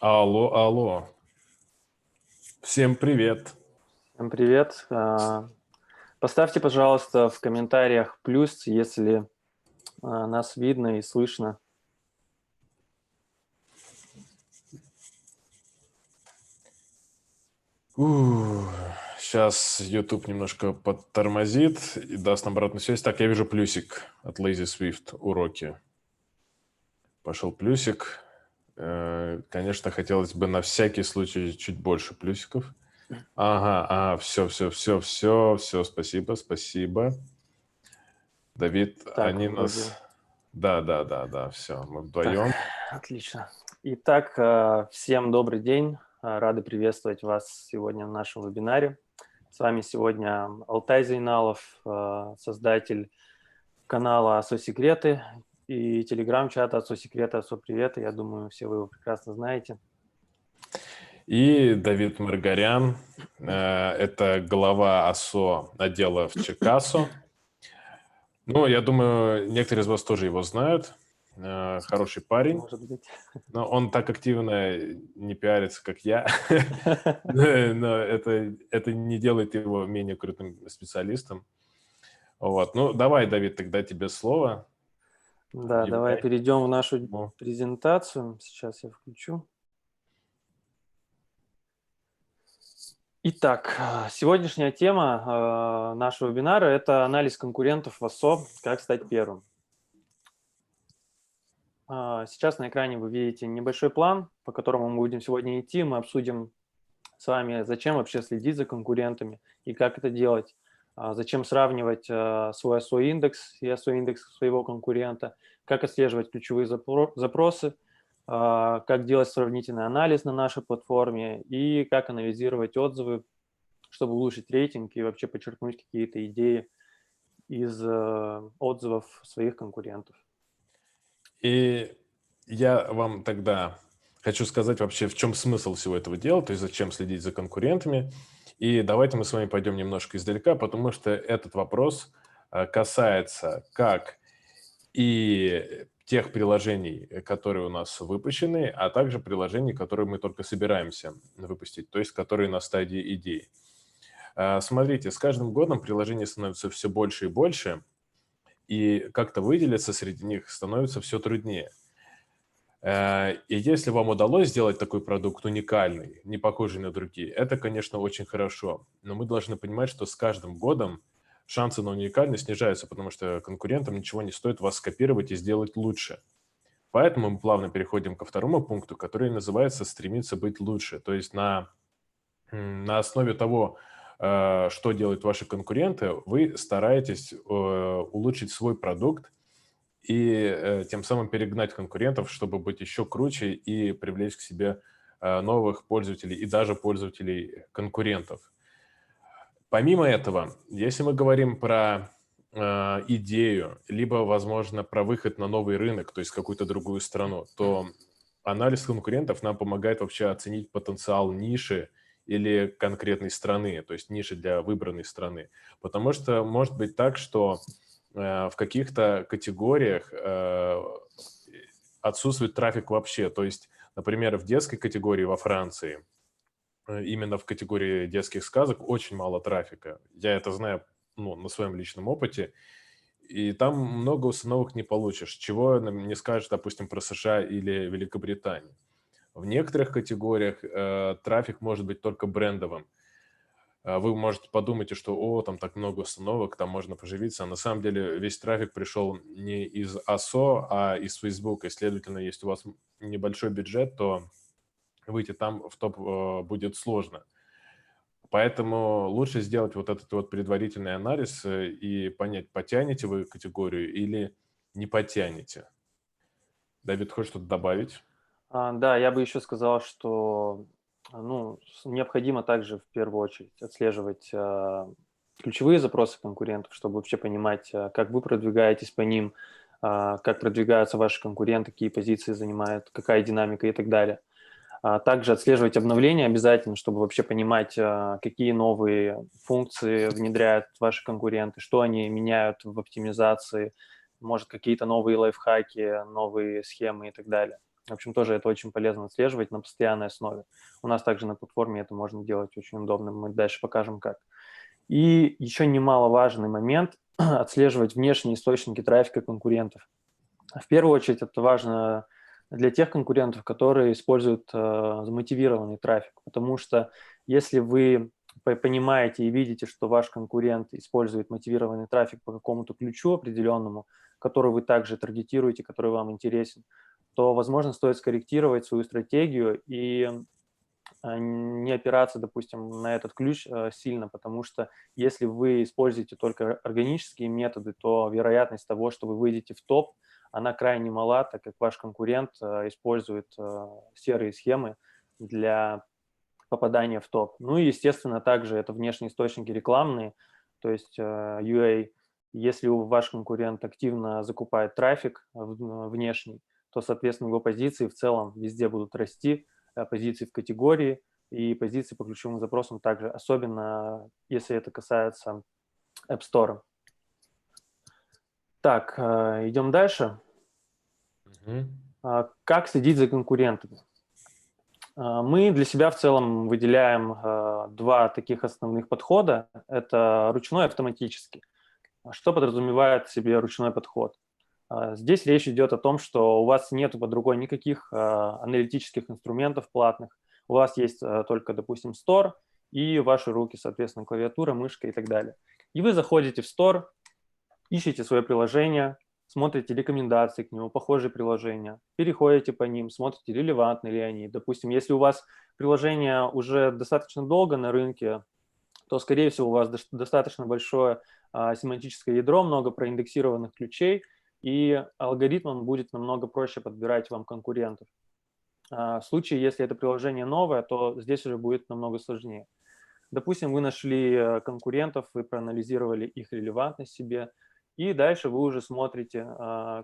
Алло, алло. Всем привет. Всем привет. Поставьте, пожалуйста, в комментариях плюс, если нас видно и слышно. Сейчас YouTube немножко подтормозит и даст нам обратную связь. Так, я вижу плюсик от Lazy Swift уроки. Пошел плюсик. Конечно, хотелось бы на всякий случай чуть больше плюсиков. Ага, все, спасибо. Давид, Так, они вроде. нас... Да, все, мы Так, вдвоем. отлично. Итак, всем добрый день. Рады приветствовать вас сегодня на нашем вебинаре. С вами сегодня Алтай Зейналов, создатель канала «АСО-секреты» и телеграм-чата «АСО-секреты», «АСО-приветы». Я думаю, все вы его прекрасно знаете. И Давид Маргарян, это глава АСО отдела в Чикасо. Ну, я думаю, некоторые из вас тоже его знают. Хороший парень, Может быть. но он так активно не пиарится, как я. Но это не делает его менее крутым специалистом. Вот. Ну, давай, Давид, тогда тебе слово. Да, давай Объявляй. перейдем в нашу презентацию. Сейчас я включу. Итак, сегодняшняя тема нашего вебинара – это анализ конкурентов в АСО «Как стать первым». Сейчас на экране вы видите небольшой план, по которому мы будем сегодня идти. Мы обсудим с вами, зачем вообще следить за конкурентами и как это делать, зачем сравнивать свой АСО-индекс и АСО-индекс своего конкурента, как отслеживать ключевые запросы, как делать сравнительный анализ на нашей платформе и как анализировать отзывы, чтобы улучшить рейтинг и вообще подчеркнуть какие-то идеи из отзывов своих конкурентов. И я вам тогда хочу сказать вообще, в чем смысл всего этого дела, то есть зачем следить за конкурентами. И давайте мы с вами пойдем немножко издалека, потому что этот вопрос касается как и тех приложений, которые у нас выпущены, а также приложений, которые мы только собираемся выпустить, то есть которые на стадии идей. Смотрите, с каждым годом приложений становится все больше и больше, и как-то выделиться среди них становится все труднее. И если вам удалось сделать такой продукт уникальный, не похожий на другие, это, конечно, очень хорошо. Но мы должны понимать, что с каждым годом шансы на уникальность снижаются, потому что конкурентам ничего не стоит вас скопировать и сделать лучше. Поэтому мы плавно переходим ко второму пункту, который называется «стремиться быть лучше». То есть на основе того, что делают ваши конкуренты, вы стараетесь улучшить свой продукт и тем самым перегнать конкурентов, чтобы быть еще круче и привлечь к себе новых пользователей и даже пользователей конкурентов. Помимо этого, если мы говорим про идею, либо, возможно, про выход на новый рынок, то есть какую-то другую страну, то анализ конкурентов нам помогает вообще оценить потенциал ниши или конкретной страны, то есть ниши для выбранной страны. Потому что может быть так, что в каких-то категориях отсутствует трафик вообще. То есть, например, в детской категории во Франции, именно в категории детских сказок очень мало трафика. Я это знаю, ну, на своем личном опыте. И там много установок не получишь, чего нам не скажешь, допустим, про США или Великобританию. В некоторых категориях трафик может быть только брендовым. Вы можете подумать, что, о, там так много установок, там можно поживиться. А на самом деле весь трафик пришел не из АСО, а из Facebook. И, следовательно, если у вас небольшой бюджет, то выйти там в топ будет сложно. Поэтому лучше сделать вот этот вот предварительный анализ и понять, потянете вы категорию или не потянете. Давид, хочешь что-то добавить? Да, я бы еще сказал, что необходимо также в первую очередь отслеживать ключевые запросы конкурентов, чтобы вообще понимать, как вы продвигаетесь по ним, как продвигаются ваши конкуренты, какие позиции занимают, какая динамика и так далее. Также отслеживать обновления обязательно, чтобы вообще понимать, какие новые функции внедряют ваши конкуренты, что они меняют в оптимизации, может, какие-то новые лайфхаки, новые схемы и так далее. В общем, тоже это очень полезно отслеживать на постоянной основе. У нас также на платформе это можно делать очень удобно. Мы дальше покажем, как. И еще немаловажный момент – отслеживать внешние источники трафика конкурентов. В первую очередь это важно для тех конкурентов, которые используют замотивированный трафик, потому что если вы понимаете и видите, что ваш конкурент использует мотивированный трафик по какому-то ключу определенному, который вы также таргетируете, который вам интересен, то, возможно, стоит скорректировать свою стратегию и не опираться, допустим, на этот ключ сильно, потому что если вы используете только органические методы, то вероятность того, что вы выйдете в топ, она крайне мала, так как ваш конкурент использует серые схемы для попадания в топ. Ну и, естественно, также это внешние источники рекламные, то есть UA. Если ваш конкурент активно закупает трафик внешний, то, соответственно, его позиции в целом везде будут расти, позиции в категории и позиции по ключевым запросам также, особенно если это касается App Store. Так, идем дальше. Как следить за конкурентами? Мы для себя в целом выделяем два таких основных подхода. Это ручной и автоматический. Что подразумевает в себе ручной подход? Здесь речь идет о том, что у вас нет под рукой никаких аналитических инструментов платных. У вас есть только, допустим, Store и ваши руки, соответственно, клавиатура, мышка и так далее. И вы заходите в Store, ищете свое приложение, смотрите рекомендации к нему, похожие приложения, переходите по ним, смотрите, релевантны ли они. Допустим, если у вас приложение уже достаточно долго на рынке, то, скорее всего, у вас достаточно большое семантическое ядро, много проиндексированных ключей, и алгоритмам будет намного проще подбирать вам конкурентов. В случае, если это приложение новое, то здесь уже будет намного сложнее. Допустим, вы нашли конкурентов, вы проанализировали их релевантность себе, и дальше вы уже смотрите,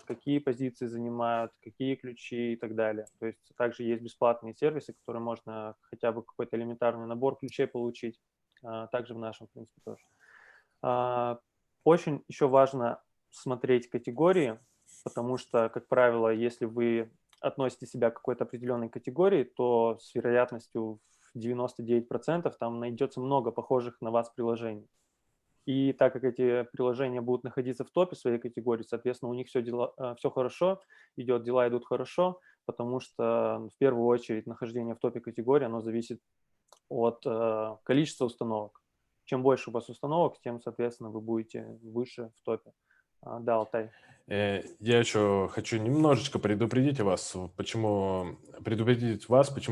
какие позиции занимают, какие ключи и так далее. То есть также есть бесплатные сервисы, которые можно хотя бы какой-то элементарный набор ключей получить, также в нашем, в принципе, тоже. Очень еще важно смотреть категории, потому что, как правило, если вы относите себя к какой-то определенной категории, то с вероятностью в 99% там найдется много похожих на вас приложений. И так как эти приложения будут находиться в топе своей категории, соответственно, у них все хорошо, дела идут хорошо, потому что в первую очередь нахождение в топе категории, оно зависит от количества установок. Чем больше у вас установок, тем, соответственно, вы будете выше в топе. Да, Алтай. Я еще хочу немножечко предупредить вас, почему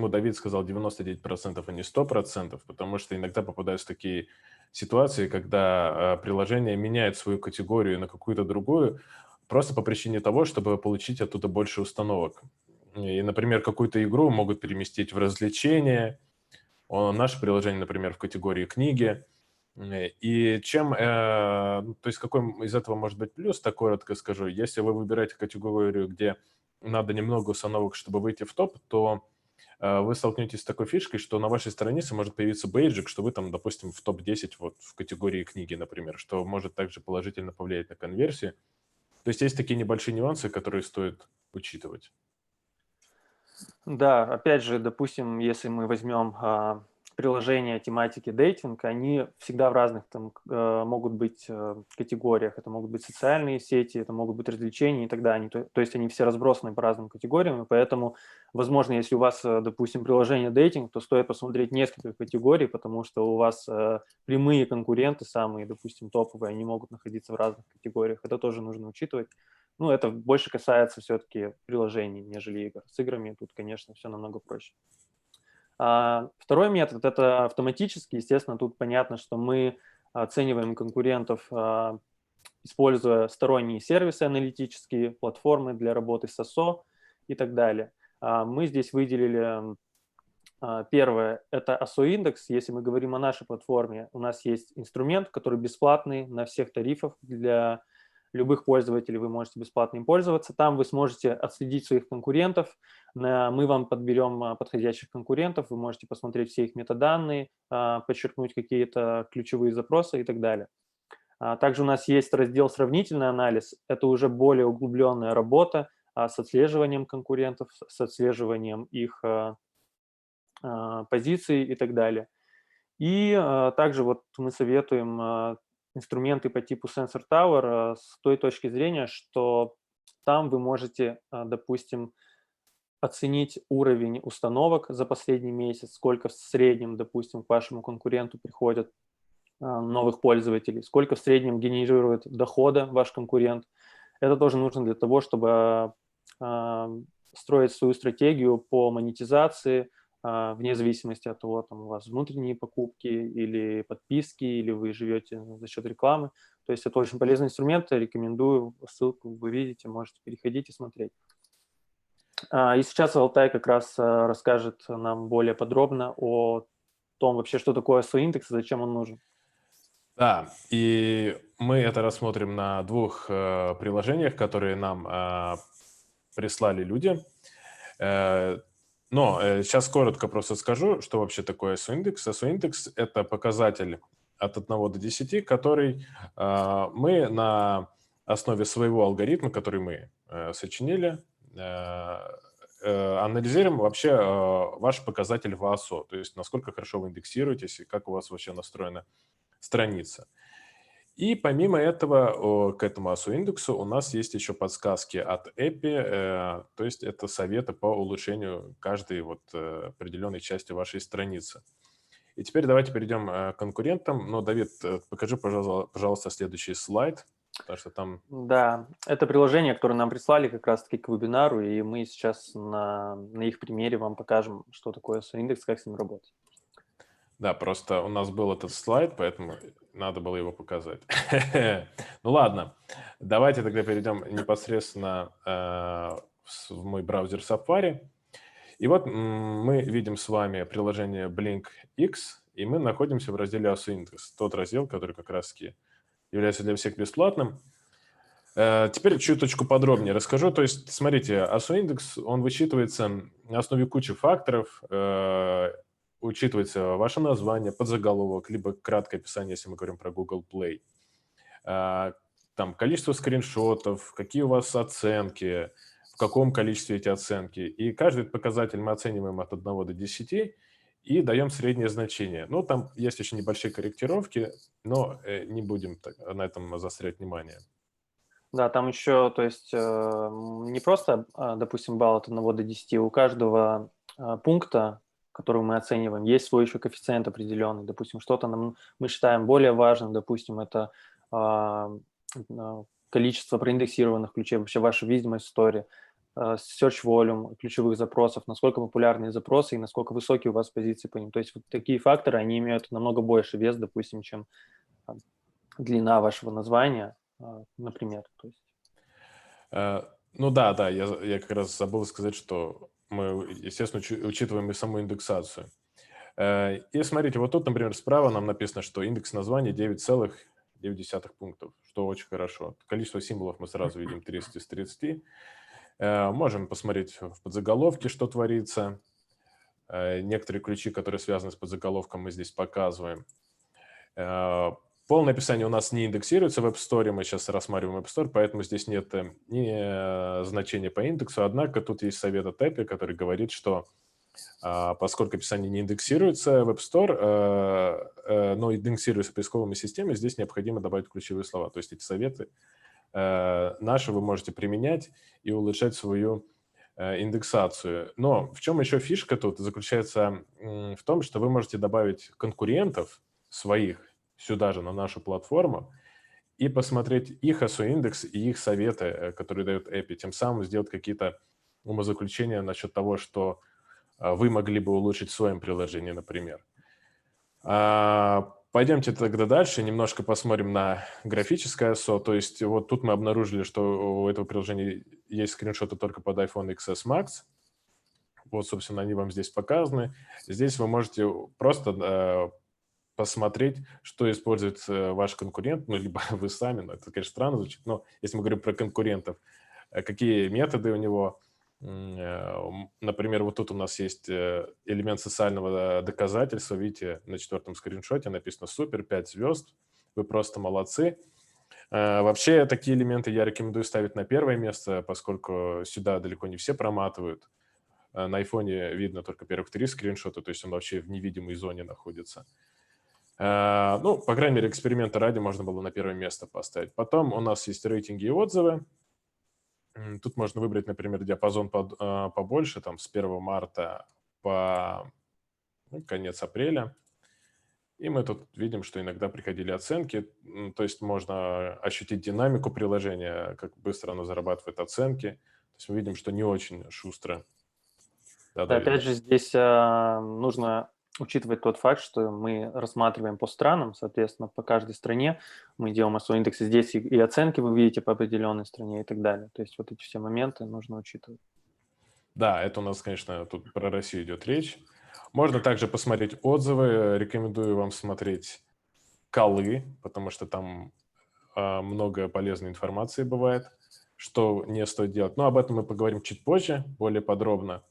Давид сказал 99%, а не 100%, потому что иногда попадаются такие ситуации, когда приложение меняет свою категорию на какую-то другую, просто по причине того, чтобы получить оттуда больше установок. И, например, какую-то игру могут переместить в развлечения, наше приложение, например, в категории книги. И то есть какой из этого может быть плюс, так коротко скажу. Если вы выбираете категорию, где надо немного установок, чтобы выйти в топ, то вы столкнетесь с такой фишкой, что на вашей странице может появиться бейджик, что вы там, допустим, в топ-10 вот в категории книги, например, что может также положительно повлиять на конверсию. То есть есть такие небольшие нюансы, которые стоит учитывать. Да, опять же, допустим, если мы возьмем приложения тематики дейтинг, они всегда в разных там могут быть категориях. Это могут быть социальные сети, это могут быть развлечения и так далее. То есть они все разбросаны по разным категориям, и поэтому, возможно, если у вас, допустим, приложение дейтинг, то стоит посмотреть несколько категорий, потому что у вас прямые конкуренты, самые, допустим, топовые, они могут находиться в разных категориях. Это тоже нужно учитывать. Ну, это больше касается все-таки приложений, нежели игр. С играми тут, конечно, все намного проще. Второй метод – это автоматический. Естественно, тут понятно, что мы оцениваем конкурентов, используя сторонние сервисы аналитические, платформы для работы с SSO и так далее. Мы здесь выделили первое – это ASO-индекс. Если мы говорим о нашей платформе, у нас есть инструмент, который бесплатный на всех тарифах для любых пользователей, вы можете бесплатно им пользоваться. Там вы сможете отследить своих конкурентов. Мы вам подберем подходящих конкурентов, вы можете посмотреть все их метаданные, подчеркнуть какие-то ключевые запросы и так далее. Также у нас есть раздел «Сравнительный анализ». Это уже более углубленная работа. с отслеживанием конкурентов, с отслеживанием их позиций и так далее. И также вот мы советуем инструменты по типу Sensor Tower с той точки зрения, что там вы можете, допустим, оценить уровень установок за последний месяц, сколько в среднем, допустим, к вашему конкуренту приходят новых пользователей, сколько в среднем генерирует дохода ваш конкурент. Это тоже нужно для того, чтобы строить свою стратегию по монетизации, вне зависимости от того, там у вас внутренние покупки или подписки, или вы живете за счет рекламы. То есть это очень полезный инструмент, рекомендую, ссылку вы видите, можете переходить и смотреть. И сейчас Алтай как раз расскажет нам более подробно о том вообще, что такое SEO-индекс и зачем он нужен. Да, и мы это рассмотрим на двух приложениях, которые нам прислали люди. Но сейчас коротко просто скажу, что вообще такое SEO-индекс. SEO-индекс – это показатель от 1 до 10, который мы на основе своего алгоритма, который мы сочинили, анализируем вообще ваш показатель в АСО, то есть насколько хорошо вы индексируетесь и как у вас вообще настроена страница. И помимо этого, к этому ASO-индексу у нас есть еще подсказки от EPI, то есть это советы по улучшению каждой вот определенной части вашей страницы. И теперь давайте перейдем к конкурентам. Но, Давид, покажи, пожалуйста, следующий слайд, потому что там... Да, это приложение, которое нам прислали как раз-таки к вебинару, и мы сейчас на их примере вам покажем, что такое SEO-индекс, как с ним работать. Да, просто у нас был этот слайд, поэтому надо было его показать. Ну ладно, давайте тогда перейдем непосредственно в мой браузер Safari. И вот мы видим с вами приложение BlinkX, и мы находимся в разделе ASO-Index, тот раздел, который как раз-таки является для всех бесплатным. Теперь чуточку подробнее расскажу. То есть, смотрите, ASO-Index, он высчитывается на основе кучи факторов, учитывается ваше название, подзаголовок, либо краткое описание, если мы говорим про Google Play. Там количество скриншотов, какие у вас оценки, в каком количестве эти оценки. И каждый показатель мы оцениваем от 1 до 10 и даем среднее значение. Ну, там есть еще небольшие корректировки, но не будем на этом заострять внимание. Да, там еще, то есть не просто, допустим, балл от 1 до 10, у каждого пункта, который мы оцениваем, есть свой еще коэффициент определенный. Допустим, что-то мы считаем более важным, допустим, это количество проиндексированных ключей, вообще ваша видимость в сторе, search volume ключевых запросов, насколько популярные запросы и насколько высокие у вас позиции по ним. То есть вот такие факторы, они имеют намного больше вес, допустим, чем длина вашего названия, например. То есть. Ну да, я как раз забыл сказать, что мы, естественно, учитываем и саму индексацию. И смотрите, вот тут, например, справа нам написано, что индекс названия 9,9 пунктов, что очень хорошо. Количество символов мы сразу видим 30 из 30. Можем посмотреть в подзаголовке, что творится. Некоторые ключи, которые связаны с подзаголовком, мы здесь показываем. Полное описание у нас не индексируется в App Store, мы сейчас рассматриваем App Store, поэтому здесь нет ни значения по индексу, однако тут есть совет от EPI, который говорит, что поскольку описание не индексируется в App Store, но индексируется поисковыми системами, здесь необходимо добавить ключевые слова. То есть эти советы наши вы можете применять и улучшать свою индексацию. Но в чем еще фишка тут заключается в том, что вы можете добавить конкурентов своих сюда же, на нашу платформу, и посмотреть их ASO-индекс и их советы, которые дает EPI, тем самым сделать какие-то умозаключения насчет того, что вы могли бы улучшить в своем приложении, например. Пойдемте тогда дальше, немножко посмотрим на графическое ASO. То есть вот тут мы обнаружили, что у этого приложения есть скриншоты только под iPhone XS Max. Вот, собственно, они вам здесь показаны. Здесь вы можете просто посмотреть, что использует ваш конкурент, ну, либо вы сами, но это, конечно, странно звучит, но если мы говорим про конкурентов, какие методы у него. Например, вот тут у нас есть элемент социального доказательства. Видите, на 4-м скриншоте написано «Супер, 5 звезд, вы просто молодцы». Вообще такие элементы я рекомендую ставить на первое место, поскольку сюда далеко не все проматывают. На айфоне видно только первых 3 скриншота, то есть он вообще в невидимой зоне находится. Ну, по крайней мере, эксперимента ради можно было на первое место поставить. Потом у нас есть рейтинги и отзывы. Тут можно выбрать, например, диапазон побольше, там с 1 марта по конец апреля. И мы тут видим, что иногда приходили оценки, то есть можно ощутить динамику приложения, как быстро оно зарабатывает оценки. То есть мы видим, что не очень шустро. Да, Да, Давид? опять же, здесь нужно учитывать тот факт, что мы рассматриваем по странам, соответственно, по каждой стране мы делаем свой индекс, и здесь и оценки вы видите по определенной стране и так далее. То есть вот эти все моменты нужно учитывать. Да, это у нас, конечно, тут про Россию идет речь. Можно также посмотреть отзывы. Рекомендую вам смотреть колы, потому что там много полезной информации бывает, что не стоит делать. Но об этом мы поговорим чуть позже, более подробно.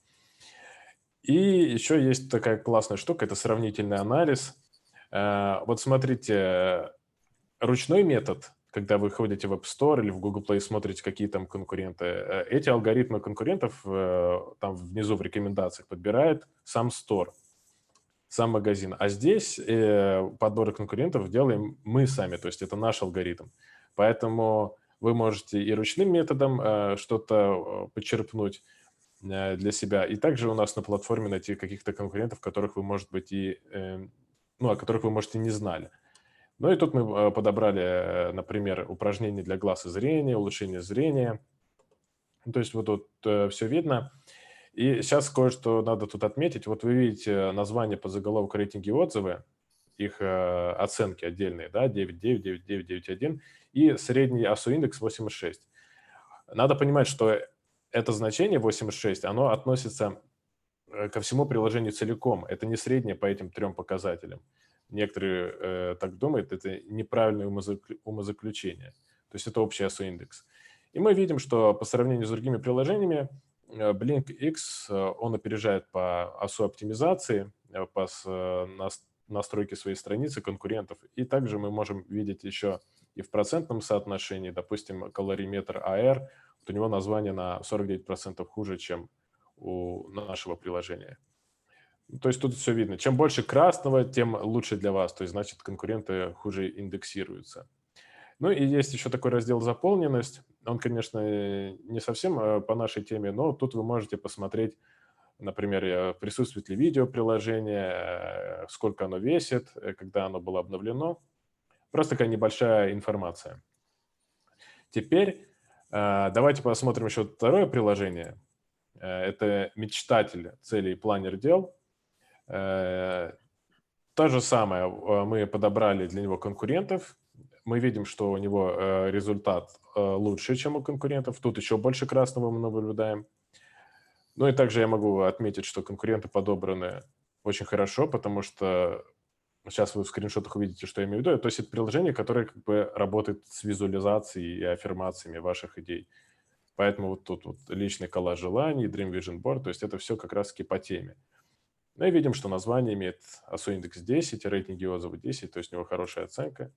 И еще есть такая классная штука, это сравнительный анализ. Вот смотрите, ручной метод, когда вы ходите в App Store или в Google Play, смотрите, какие там конкуренты, эти алгоритмы конкурентов там внизу в рекомендациях подбирает сам Store, сам магазин. А здесь подборы конкурентов делаем мы сами, то есть это наш алгоритм. Поэтому вы можете и ручным методом что-то почерпнуть для себя. И также у нас на платформе найти каких-то конкурентов, которых вы, может быть, о которых вы, может, и не знали. Ну и тут мы подобрали, например, упражнения для глаз и зрения, улучшение зрения. Ну, то есть вот тут все видно. И сейчас кое-что надо тут отметить. Вот вы видите название по заголовку рейтинги и отзывы, их оценки отдельные, да, 9.9, 9.9, 9.1 и средний ASO-индекс 8.6. Надо понимать, что это значение 8.6, оно относится ко всему приложению целиком. Это не среднее по этим 3 показателям. Некоторые так думают, это неправильное умозаключение. То есть это общий ASO-индекс. И мы видим, что по сравнению с другими приложениями BlinkX, он опережает по ASO-оптимизации, настройке своей страницы конкурентов. И также мы можем видеть еще и в процентном соотношении, допустим, калориметр AR, вот у него название на 49% хуже, чем у нашего приложения. То есть тут все видно. Чем больше красного, тем лучше для вас. То есть, значит, конкуренты хуже индексируются. Ну и есть еще такой раздел «Заполненность». Он, конечно, не совсем по нашей теме, но тут вы можете посмотреть, например, присутствует ли видео приложение, сколько оно весит, когда оно было обновлено. Просто такая небольшая информация. Теперь давайте посмотрим еще второе приложение. Это «Мечтатель целей и планер дел». То же самое, мы подобрали для него конкурентов. Мы видим, что у него результат лучше, чем у конкурентов. Тут еще больше красного мы наблюдаем. Ну и также я могу отметить, что конкуренты подобраны очень хорошо, потому что сейчас вы в скриншотах увидите, что я имею в виду. То есть это приложение, которое как бы работает с визуализацией и аффирмациями ваших идей. Поэтому вот тут вот личный коллаж желаний, Dream Vision Board, то есть это все как раз-таки по теме. Ну и видим, что название имеет ASO-индекс 10, рейтинги и отзывы 10, то есть у него хорошая оценка.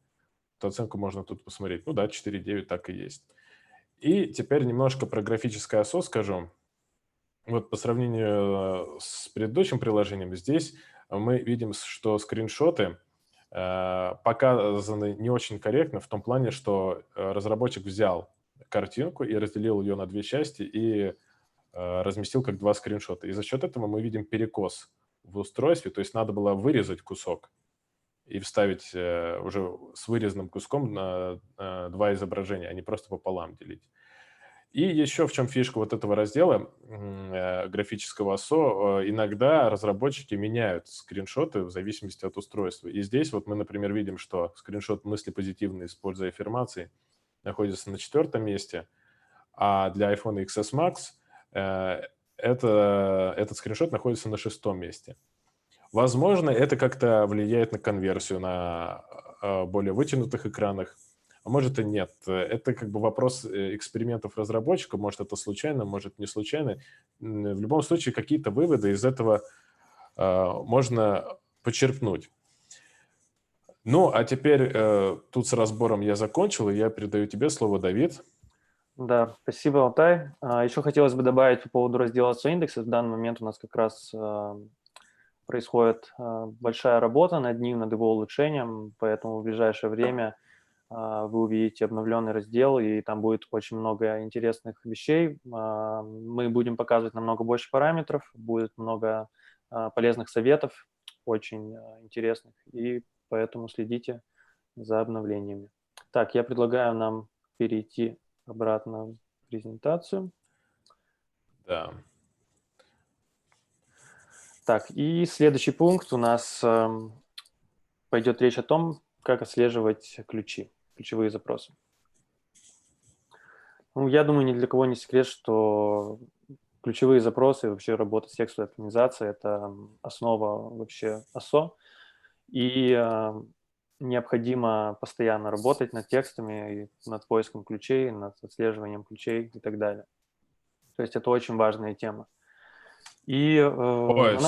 Эту оценку можно тут посмотреть. Ну да, 4.9 так и есть. И теперь немножко про графическое ASO скажу. Вот по сравнению с предыдущим приложением, здесь мы видим, что скриншоты показаны не очень корректно в том плане, что разработчик взял картинку и разделил ее на 2 части и разместил как 2 скриншота. И за счет этого мы видим перекос в устройстве, то есть надо было вырезать кусок и вставить уже с вырезанным куском на 2 изображения, а не просто пополам делить. И еще в чем фишка вот этого раздела графического ASO, иногда разработчики меняют скриншоты в зависимости от устройства. И здесь вот мы, например, видим, что скриншот мысли позитивные, используя аффирмации, находится на 4 месте, а для iPhone XS Max этот скриншот находится на 6 месте. Возможно, это как-то влияет на конверсию на более вытянутых экранах, а может и нет. Это как бы вопрос экспериментов разработчика, может это случайно, может не случайно. В любом случае какие-то выводы из этого можно почерпнуть. Ну, а теперь тут с разбором я закончил, и я передаю тебе слово, Давид. Да, спасибо, Алтай. Еще хотелось бы добавить по поводу раздела индексов. В данный момент у нас как раз происходит большая работа над ним, над его улучшением, поэтому в ближайшее время вы увидите обновленный раздел, и там будет очень много интересных вещей. Мы будем показывать намного больше параметров, будет много полезных советов, очень интересных, и поэтому следите за обновлениями. Так, я предлагаю нам перейти обратно в презентацию. Да. Так, и следующий пункт у нас пойдет речь о том, как отслеживать ключевые запросы. Ну, я думаю, ни для кого не секрет, что ключевые запросы и вообще работа с текстовой оптимизацией – это основа вообще ОСО, и необходимо постоянно работать над текстами, и над поиском ключей, над отслеживанием ключей и так далее. То есть это очень важная тема. И Ой,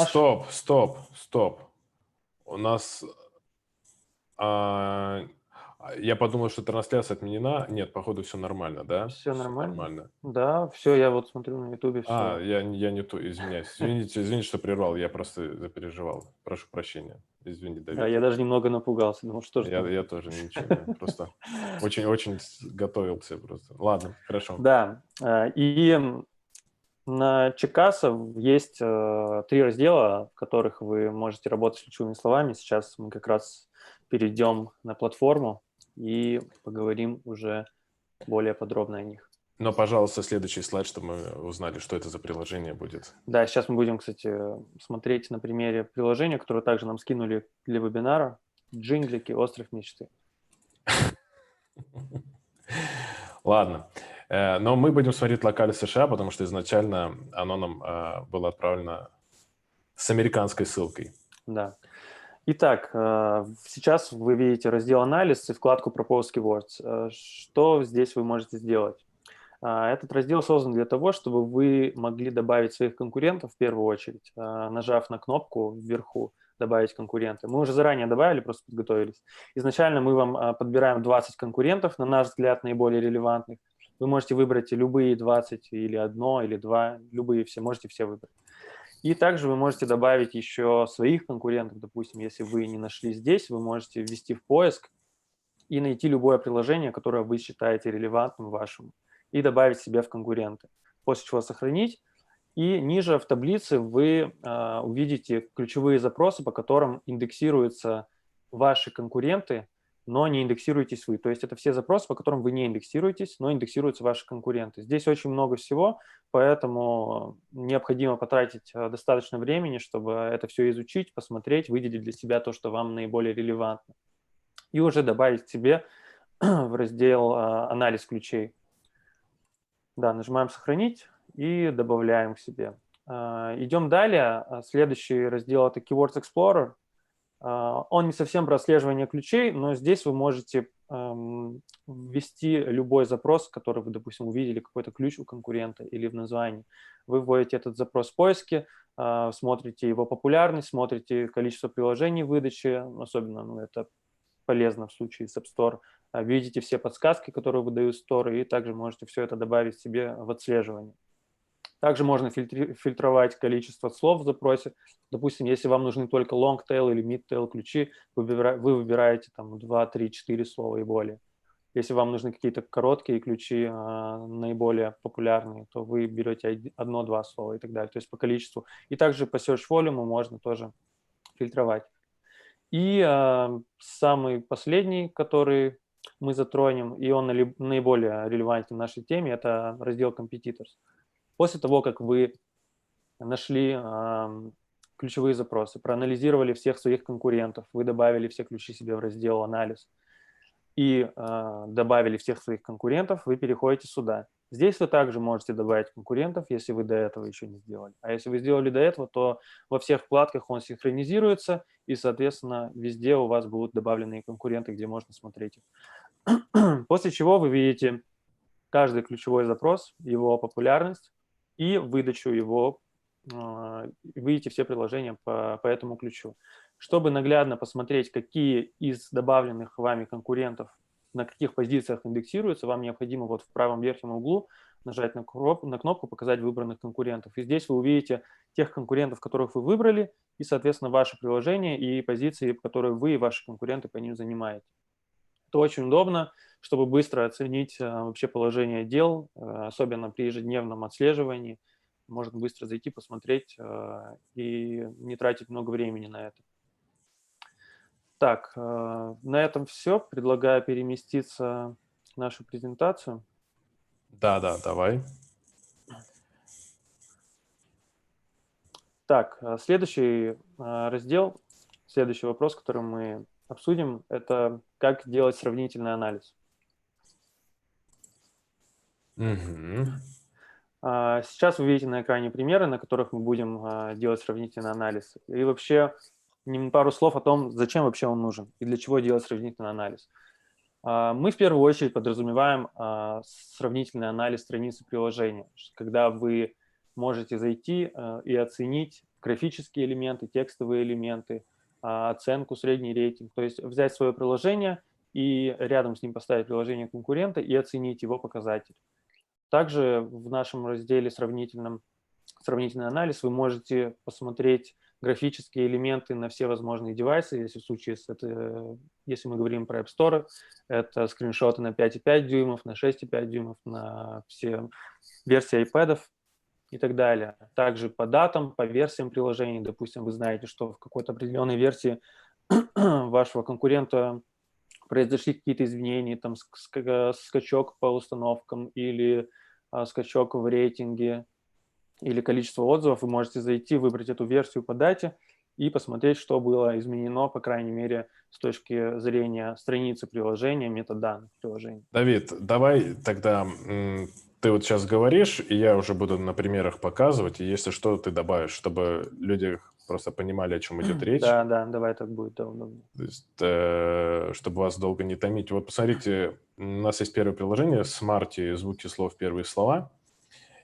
стоп. У нас... я подумал, что трансляция отменена. Нет, походу, все нормально, да? все Все нормально. нормально. Да, все, я вот смотрю на Ютубе, все. Я не то, извиняюсь. Извините, что прервал, я просто запереживал. Прошу прощения. Извини, Да, Давид. я даже немного напугался, думал, что же там. Я тоже ничего, просто очень готовился просто. Ладно, хорошо. Да, и на Чекаса есть 3 раздела, в которых вы можете работать с ключевыми словами. Сейчас мы как раз перейдем на платформу и поговорим уже более подробно о них. Но, пожалуйста, следующий слайд, чтобы мы узнали, что это за приложение будет. Да, сейчас мы будем, кстати, смотреть на примере приложения, которое также нам скинули для вебинара. Джинглики, остров мечты. Ладно. Но мы будем смотреть локаль США, потому что изначально оно нам было отправлено с американской ссылкой. Да. Итак, сейчас вы видите раздел «Анализ» и вкладку «Propose Keywords». Что здесь вы можете сделать? Этот раздел создан для того, чтобы вы могли добавить своих конкурентов в первую очередь, нажав на кнопку вверху «Добавить конкуренты». Мы уже заранее добавили, просто подготовились. Изначально мы вам подбираем 20 конкурентов, на наш взгляд, наиболее релевантных. Вы можете выбрать любые 20, или одно, или два, любые все, можете все выбрать. И также вы можете добавить еще своих конкурентов, допустим, если вы не нашли здесь, вы можете ввести в поиск и найти любое приложение, которое вы считаете релевантным вашему, и добавить себе в конкуренты. После чего сохранить. И ниже в таблице вы увидите ключевые запросы, по которым индексируются ваши конкуренты, но не индексируетесь вы. То есть это все запросы, по которым вы не индексируетесь, но индексируются ваши конкуренты. Здесь очень много всего, поэтому необходимо потратить достаточно времени, чтобы это все изучить, посмотреть, выделить для себя то, что вам наиболее релевантно. И уже добавить себе в раздел «Анализ ключей». Да, нажимаем «Сохранить» и добавляем к себе. Идем далее. Следующий раздел – это Keywords Explorer. Он не совсем про отслеживание ключей, но здесь вы можете ввести любой запрос, который вы, допустим, увидели, какой-то ключ у конкурента или в названии. Вы вводите этот запрос в поиске, смотрите его популярность, смотрите количество приложений выдачи, особенно это полезно в случае с App Store. Видите все подсказки, которые выдают Store, и также можете все это добавить себе в отслеживание. Также можно фильтровать количество слов в запросе. Допустим, если вам нужны только long tail или mid tail ключи, вы выбираете там 2, 3, 4 слова и более. Если вам нужны какие-то короткие ключи, наиболее популярные, то вы берете 1-2 слова и так далее, то есть по количеству. И также по search volume можно тоже фильтровать. И самый последний, который мы затронем, и он наиболее релевантен в нашей теме, это раздел Competitors. После того, как вы нашли ключевые запросы, проанализировали всех своих конкурентов, вы добавили все ключи себе в раздел «Анализ» и добавили всех своих конкурентов, вы переходите сюда. Здесь вы также можете добавить конкурентов, если вы до этого еще не сделали. А если вы сделали до этого, то во всех вкладках он синхронизируется, и, соответственно, везде у вас будут добавлены конкуренты, где можно смотреть их. После чего вы видите каждый ключевой запрос, его популярность и выдачу его, видите все приложения по этому ключу. Чтобы наглядно посмотреть, какие из добавленных вами конкурентов на каких позициях индексируются, вам необходимо вот в правом верхнем углу нажать на кнопку «Показать выбранных конкурентов». И здесь вы увидите тех конкурентов, которых вы выбрали, и, соответственно, ваше приложение и позиции, которые вы и ваши конкуренты по ним занимаете. Это очень удобно, чтобы быстро оценить вообще положение дел, особенно при ежедневном отслеживании. Можно быстро зайти, посмотреть и не тратить много времени на это. Так, на этом все. Предлагаю переместиться в нашу презентацию. Да, давай. Так, следующий раздел, следующий вопрос, который мы обсудим, это как делать сравнительный анализ. Сейчас вы видите на экране примеры, на которых мы будем делать сравнительный анализ. И вообще пару слов о том, зачем вообще он нужен и для чего делать сравнительный анализ. Мы в первую очередь подразумеваем сравнительный анализ страницы приложения, когда вы можете зайти и оценить графические элементы, текстовые элементы, оценку, средний рейтинг. То есть взять свое приложение и рядом с ним поставить приложение конкурента и оценить его показатель. Также в нашем разделе «Сравнительный анализ» вы можете посмотреть графические элементы на все возможные девайсы. Если мы говорим про App Store, это скриншоты на 5,5 дюймов, на 6,5 дюймов, на все версии iPad и так далее. Также по датам, по версиям приложений. Допустим, вы знаете, что в какой-то определенной версии вашего конкурента произошли какие-то изменения, там скачок по установкам или скачок в рейтинге или количество отзывов, вы можете зайти, выбрать эту версию по дате и посмотреть, что было изменено, по крайней мере, с точки зрения страницы приложения, метаданных приложения. Давид, давай тогда ты вот сейчас говоришь, и я уже буду на примерах показывать, и если что, ты добавишь, чтобы люди просто понимали, о чем идет речь. Да, давай так будет, да, удобно. То есть, чтобы вас долго не томить. Вот посмотрите, у нас есть первое приложение «Smarty. Звуки слов. Первые слова».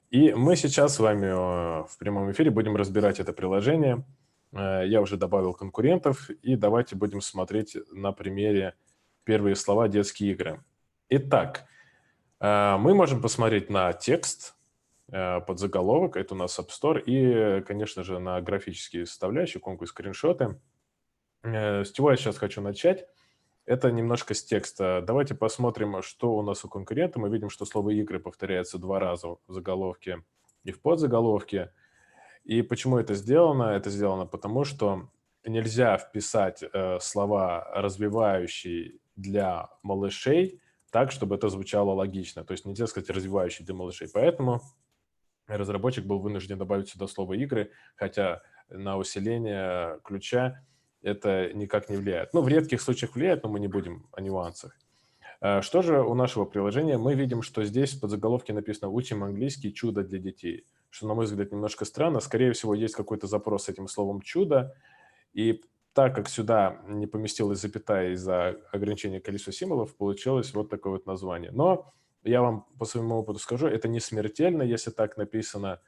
И мы сейчас с вами в прямом эфире будем разбирать это приложение. Я уже добавил конкурентов, и давайте будем смотреть на примере первые слова «Детские игры». Итак, мы можем посмотреть на текст, подзаголовок, это у нас App Store, и, конечно же, на графические составляющие, иконку и скриншоты. С чего я сейчас хочу начать? Это немножко с текста. Давайте посмотрим, что у нас у конкурента. Мы видим, что слово «игры» повторяется 2 раза в заголовке и в подзаголовке. И почему это сделано? Это сделано потому, что нельзя вписать слова «развивающие для малышей» так, чтобы это звучало логично. То есть нельзя сказать «развивающие для малышей». Поэтому разработчик был вынужден добавить сюда слово «игры», хотя на усиление ключа это никак не влияет. Ну, в редких случаях влияет, но мы не будем о нюансах. Что же у нашего приложения? Мы видим, что здесь в подзаголовке написано «Учим английский. Чудо для детей», что, на мой взгляд, немножко странно. Скорее всего, есть какой-то запрос с этим словом «чудо», и так как сюда не поместилась запятая из-за ограничения количества символов, получилось вот такое вот название. Но я вам по своему опыту скажу, это не смертельно, если так написано.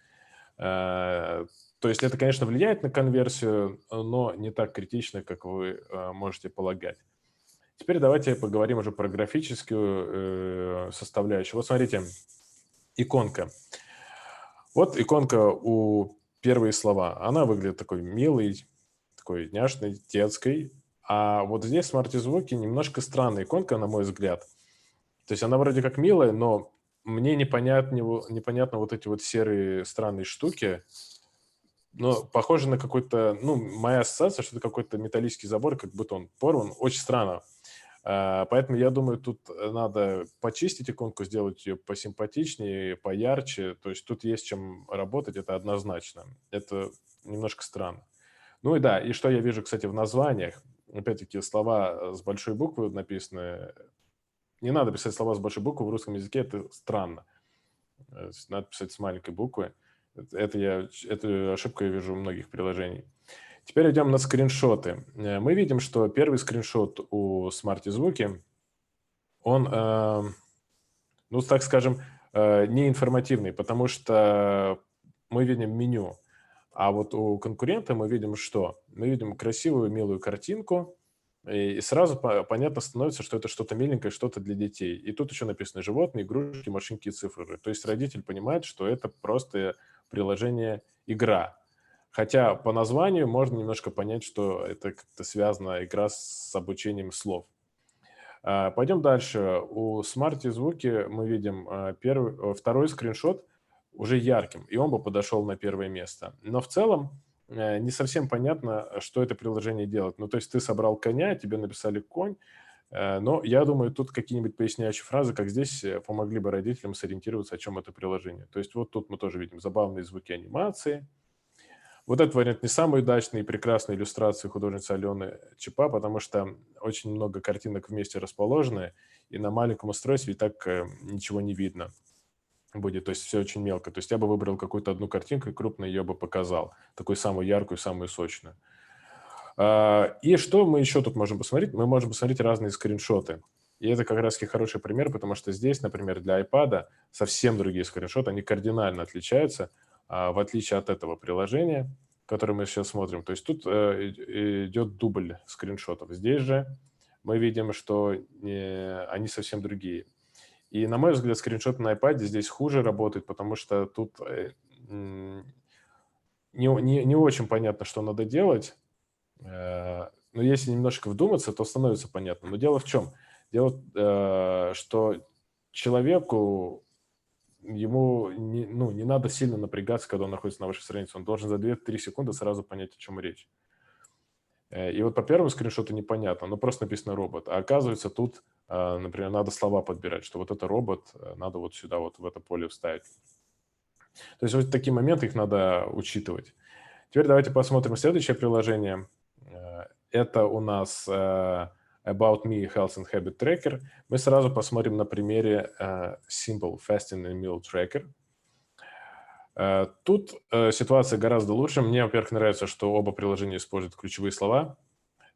То есть это, конечно, влияет на конверсию, но не так критично, как вы можете полагать. Теперь давайте поговорим уже про графическую составляющую. Вот смотрите, иконка. Вот иконка у первые слова. Она выглядит такой милой, такой няшной, детской. А вот здесь в смарт-звуке немножко странная иконка, на мой взгляд. То есть она вроде как милая, но мне непонятно вот эти вот серые странные штуки. Но похоже на какой-то, моя ассоциация, что это какой-то металлический забор, как будто он порван. Очень странно. Поэтому я думаю, тут надо почистить иконку, сделать ее посимпатичнее, поярче. То есть тут есть чем работать, это однозначно. Это немножко странно. Ну и да, и что я вижу, кстати, в названиях. Опять-таки, слова с большой буквы написаны. Не надо писать слова с большой буквы в русском языке, это странно. Надо писать с маленькой буквы. Эту ошибку я вижу у многих приложений. Теперь идем на скриншоты. Мы видим, что первый скриншот у смарт-звуки, он, так скажем, не информативный, потому что мы видим меню. А вот у конкурента мы видим что? Мы видим красивую, милую картинку, и сразу понятно становится, что это что-то миленькое, что-то для детей. И тут еще написано животные, игрушки, машинки и цифры. То есть родитель понимает, что это просто приложение игра. Хотя по названию можно немножко понять, что это как-то связана игра с обучением слов. Пойдем дальше. У Smarty звуки мы видим второй скриншот уже ярким, и он бы подошел на первое место. Но в целом не совсем понятно, что это приложение делает. Ну, то есть ты собрал коня, тебе написали конь, но я думаю, тут какие-нибудь поясняющие фразы, как здесь, помогли бы родителям сориентироваться, о чем это приложение. То есть вот тут мы тоже видим забавные звуки анимации. Вот этот вариант не самый удачный и прекрасная иллюстрация художницы Алены Чапа, потому что очень много картинок вместе расположены, и на маленьком устройстве и так ничего не видно будет, то есть все очень мелко. То есть я бы выбрал какую-то одну картинку и крупно ее бы показал, такую самую яркую, самую сочную. И что мы еще тут можем посмотреть? Мы можем посмотреть разные скриншоты. И это как раз-таки хороший пример, потому что здесь, например, для iPad совсем другие скриншоты, они кардинально отличаются, в отличие от этого приложения, которое мы сейчас смотрим. То есть тут идет дубль скриншотов. Здесь же мы видим, что они совсем другие. И, на мой взгляд, скриншоты на iPad здесь хуже работают, потому что тут не очень понятно, что надо делать. Но если немножко вдуматься, то становится понятно. Но дело в чем? Дело, что человеку, ему не надо сильно напрягаться, когда он находится на вашей странице. Он должен за 2-3 секунды сразу понять, о чем речь. И вот по первому скриншоту непонятно, но просто написано робот. А оказывается, тут, например, надо слова подбирать, что вот это робот, надо вот сюда, вот в это поле вставить. То есть вот такие моменты, их надо учитывать. Теперь давайте посмотрим следующее приложение. Это у нас About Me Health and Habit Tracker. Мы сразу посмотрим на примере Simple Fasting and Meal Tracker. Тут ситуация гораздо лучше. Мне, во-первых, нравится, что оба приложения используют ключевые слова.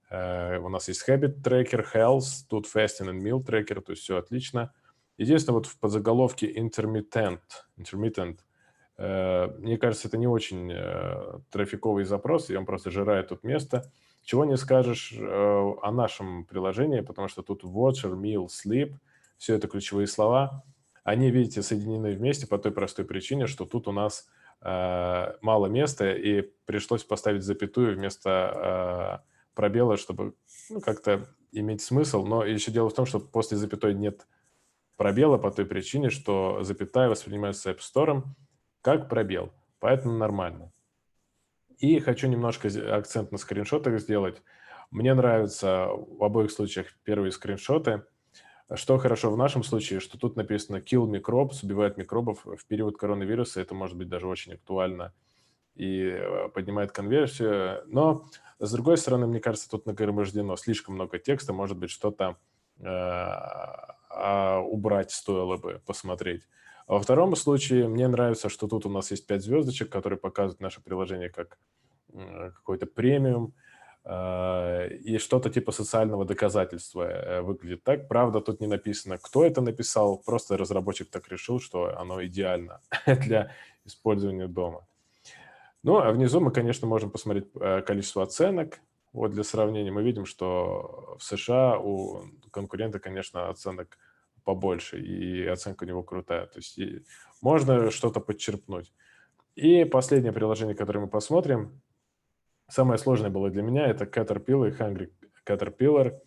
У нас есть Habit Tracker, Health, тут Fasting and Meal Tracker, то есть все отлично. Единственное, вот в подзаголовке Intermittent, мне кажется, это не очень трафиковый запрос, и он просто жирает тут место. Чего не скажешь о нашем приложении, потому что тут Watcher, Meal, Sleep, все это ключевые слова. Они, видите, соединены вместе по той простой причине, что тут у нас мало места, и пришлось поставить запятую вместо пробела, чтобы как-то иметь смысл. Но еще дело в том, что после запятой нет пробела по той причине, что запятая воспринимается App Store как пробел, поэтому нормально. И хочу немножко акцент на скриншотах сделать. Мне нравятся в обоих случаях первые скриншоты. Что хорошо в нашем случае, что тут написано «kill microbes», убивает микробов в период коронавируса. Это может быть даже очень актуально и поднимает конверсию. Но, с другой стороны, мне кажется, тут нагромождено слишком много текста. Может быть, что-то убрать стоило бы, посмотреть. А во втором случае мне нравится, что тут у нас есть 5 звездочек, которые показывают наше приложение как какой-то премиум, и что-то типа социального доказательства выглядит так. Правда, тут не написано, кто это написал, просто разработчик так решил, что оно идеально для использования дома. Ну, а внизу мы, конечно, можем посмотреть количество оценок. Вот для сравнения мы видим, что в США у конкурента, конечно, оценок побольше, и оценка у него крутая. То есть можно что-то подчерпнуть. И последнее приложение, которое мы посмотрим, самое сложное было для меня, это Caterpillar и Hungry Caterpillar.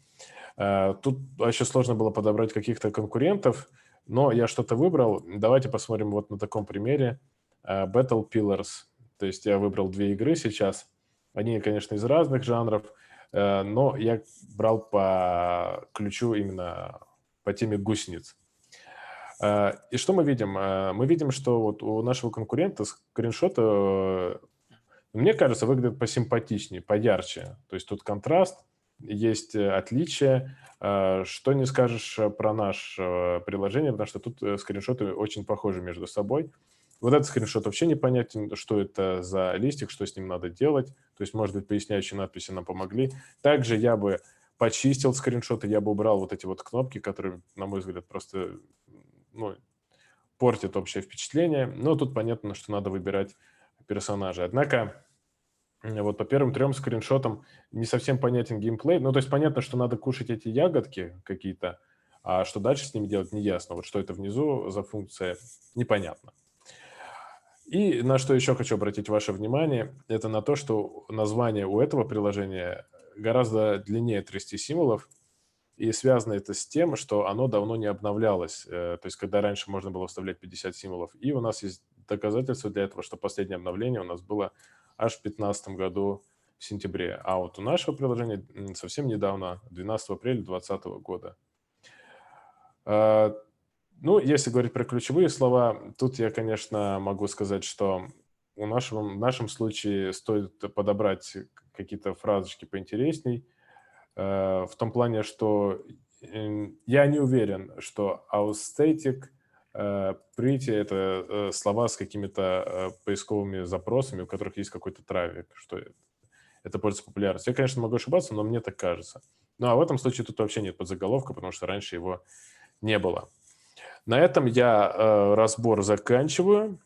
Тут вообще сложно было подобрать каких-то конкурентов, но я что-то выбрал. Давайте посмотрим вот на таком примере. Battle Pillars. То есть я выбрал 2 игры сейчас. Они, конечно, из разных жанров, но я брал по ключу именно по теме гусениц. И что мы видим? Мы видим, что вот у нашего конкурента скриншоты, мне кажется, выглядят посимпатичнее, поярче. То есть тут контраст, есть отличия. Что не скажешь про наше приложение, потому что тут скриншоты очень похожи между собой. Вот этот скриншот вообще непонятен, что это за листик, что с ним надо делать. То есть, может быть, поясняющие надписи нам помогли. Также я бы почистил скриншоты, я бы убрал вот эти вот кнопки, которые, на мой взгляд, просто портят общее впечатление. Но тут понятно, что надо выбирать персонажей. Однако Вот по первым 3 скриншотам не совсем понятен геймплей. Ну, то есть понятно, что надо кушать эти ягодки какие-то, а что дальше с ними делать, неясно. Вот что это внизу за функция, непонятно. И на что еще хочу обратить ваше внимание, это на то, что название у этого приложения гораздо длиннее 30 символов, и связано это с тем, что оно давно не обновлялось. То есть, когда раньше можно было вставлять 50 символов. И у нас есть доказательства для этого, что последнее обновление у нас было аж в 2015 году в сентябре. А вот у нашего приложения совсем недавно, 12 апреля 2020 года. А, Ну, если говорить про ключевые слова, тут я, конечно, могу сказать, что в нашем случае стоит подобрать какие-то фразочки поинтересней, в том плане, что я не уверен, что aesthetic, pretty — это слова с какими-то поисковыми запросами, у которых есть какой-то трафик, что это пользуется популярностью. Я, конечно, могу ошибаться, но мне так кажется. Ну, а в этом случае тут вообще нет подзаголовка, потому что раньше его не было. На этом я разбор заканчиваю,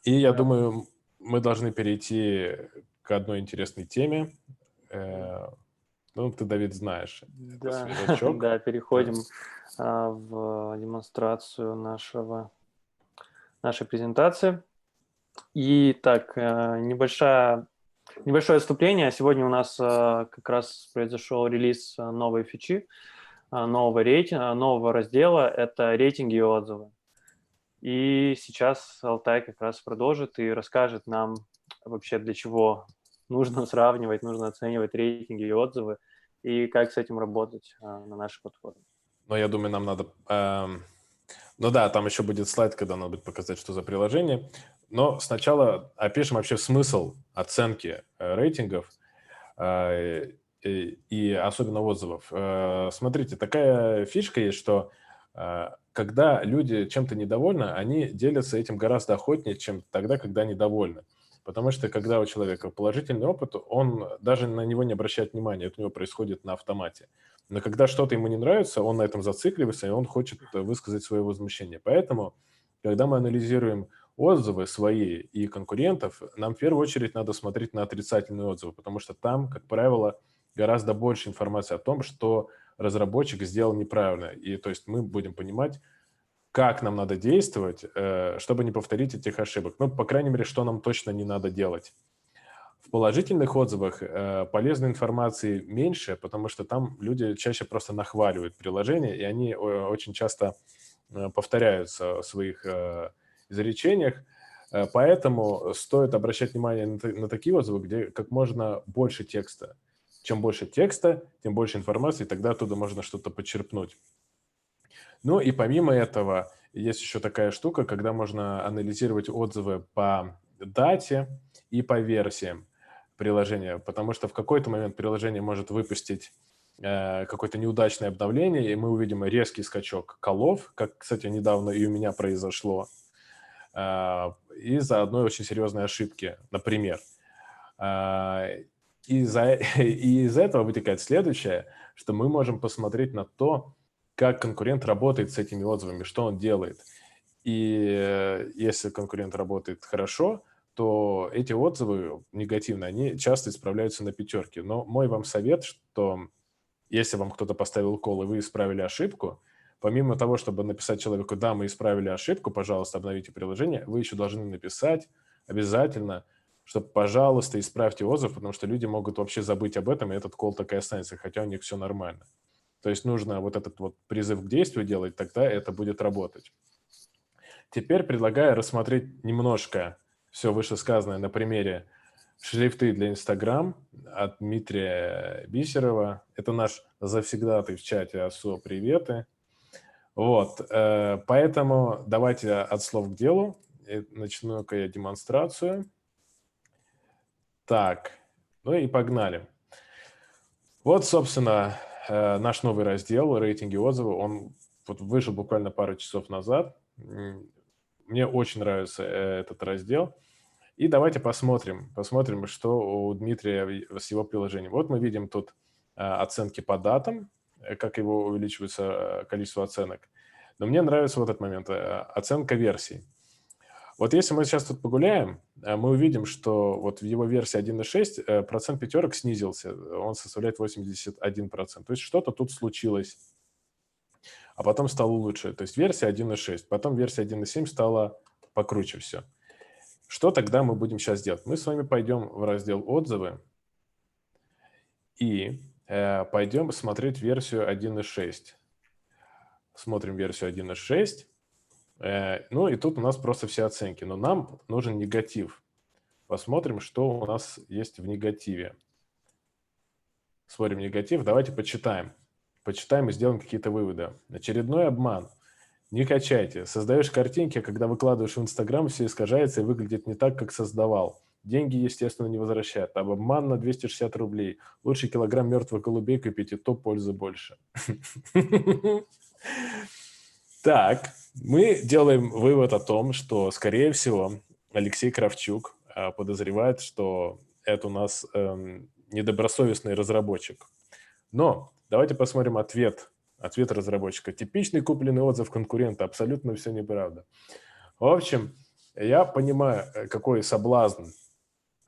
и я Да, думаю, мы должны перейти к одной интересной теме. м, Э, Ну, ты, Давид, знаешь, это да, свежачок. да, Это переходим в демонстрацию нашей презентации. И так, небольшое вступление. Сегодня у нас как раз произошел релиз новой фичи, нового рейтинга, нового раздела. Это рейтинги и отзывы. И сейчас Алтай как раз продолжит и расскажет нам вообще, для чего нужно сравнивать, нужно оценивать рейтинги и отзывы, и как с этим работать на нашей платформе. Но я думаю, нам надо... Ну да, там еще будет слайд, когда надо будет показать, что за приложение. Но сначала опишем вообще смысл оценки рейтингов и особенно отзывов. Смотрите, такая фишка есть, что когда люди чем-то недовольны, они делятся этим гораздо охотнее, чем тогда, когда они довольны. Потому что когда у человека положительный опыт, он даже на него не обращает внимания, это у него происходит на автомате. Но когда что-то ему не нравится, он на этом зацикливается, и он хочет высказать свое возмущение. Поэтому, когда мы анализируем отзывы свои и конкурентов, нам в первую очередь надо смотреть на отрицательные отзывы, потому что там, как правило, гораздо больше информации о том, что разработчик сделал неправильно. И то есть мы будем понимать, как нам надо действовать, чтобы не повторить этих ошибок. Ну, по крайней мере, что нам точно не надо делать. В положительных отзывах полезной информации меньше, потому что там люди чаще просто нахваливают приложение, и они очень часто повторяются в своих изречениях. Поэтому стоит обращать внимание на такие отзывы, где как можно больше текста. Чем больше текста, тем больше информации, и тогда оттуда можно что-то подчерпнуть. Ну и помимо этого, есть еще такая штука, когда можно анализировать отзывы по дате и по версиям приложения, потому что в какой-то момент приложение может выпустить какое-то неудачное обновление, и мы увидим резкий скачок колов, как, кстати, недавно и у меня произошло, из-за одной очень серьезной ошибки, например. А, и из этого вытекает следующее, что мы можем посмотреть на то, как конкурент работает с этими отзывами, что он делает. И если конкурент работает хорошо, то эти отзывы негативные, они часто исправляются на пятерке. Но мой вам совет, что если вам кто-то поставил кол, и вы исправили ошибку, помимо того, чтобы написать человеку: да, мы исправили ошибку, пожалуйста, обновите приложение, вы еще должны написать обязательно, что, пожалуйста, исправьте отзыв, потому что люди могут вообще забыть об этом, и этот кол так и останется, хотя у них все нормально. То есть нужно вот этот вот призыв к действию делать, тогда это будет работать. Теперь предлагаю рассмотреть немножко все вышесказанное на примере шрифты для Инстаграм от Дмитрия Бисерова. Это наш завсегдатый в чате АСО «Приветы». Вот, поэтому давайте от слов к делу. Начну-ка я демонстрацию. Так, ну и погнали. Вот, собственно, наш новый раздел «Рейтинги отзывы». Он вот вышел буквально пару часов назад. Мне очень нравится этот раздел. И давайте посмотрим, что у Дмитрия с его приложением. Вот мы видим тут оценки по датам, как его увеличивается количество оценок. Но мне нравится вот этот момент, оценка версий. Вот если мы сейчас тут погуляем, мы увидим, что вот в его версии 1.6 процент пятерок снизился, он составляет 81%. То есть что-то тут случилось, а потом стало лучше. То есть версия 1.6, потом версия 1.7 стала покруче все. Что тогда мы будем сейчас делать? Мы с вами пойдем в раздел «Отзывы» и пойдем смотреть версию 1.6. Смотрим версию 1.6. Ну и тут у нас просто все оценки. Но нам нужен негатив. Посмотрим, что у нас есть в негативе. Смотрим негатив. Давайте почитаем. Почитаем и сделаем какие-то выводы. Очередной обман. Не качайте. Создаешь картинки, а когда выкладываешь в Инстаграм, все искажается и выглядит не так, как создавал. Деньги, естественно, не возвращают. А обман на 260 рублей. Лучше килограмм мертвых голубей купить, и то пользы больше. Так, мы делаем вывод о том, что, скорее всего, Алексей Кравчук подозревает, что это у нас недобросовестный разработчик. Но давайте посмотрим ответ разработчика. Типичный купленный отзыв конкурента. Абсолютно все неправда. В общем, я понимаю, какой соблазн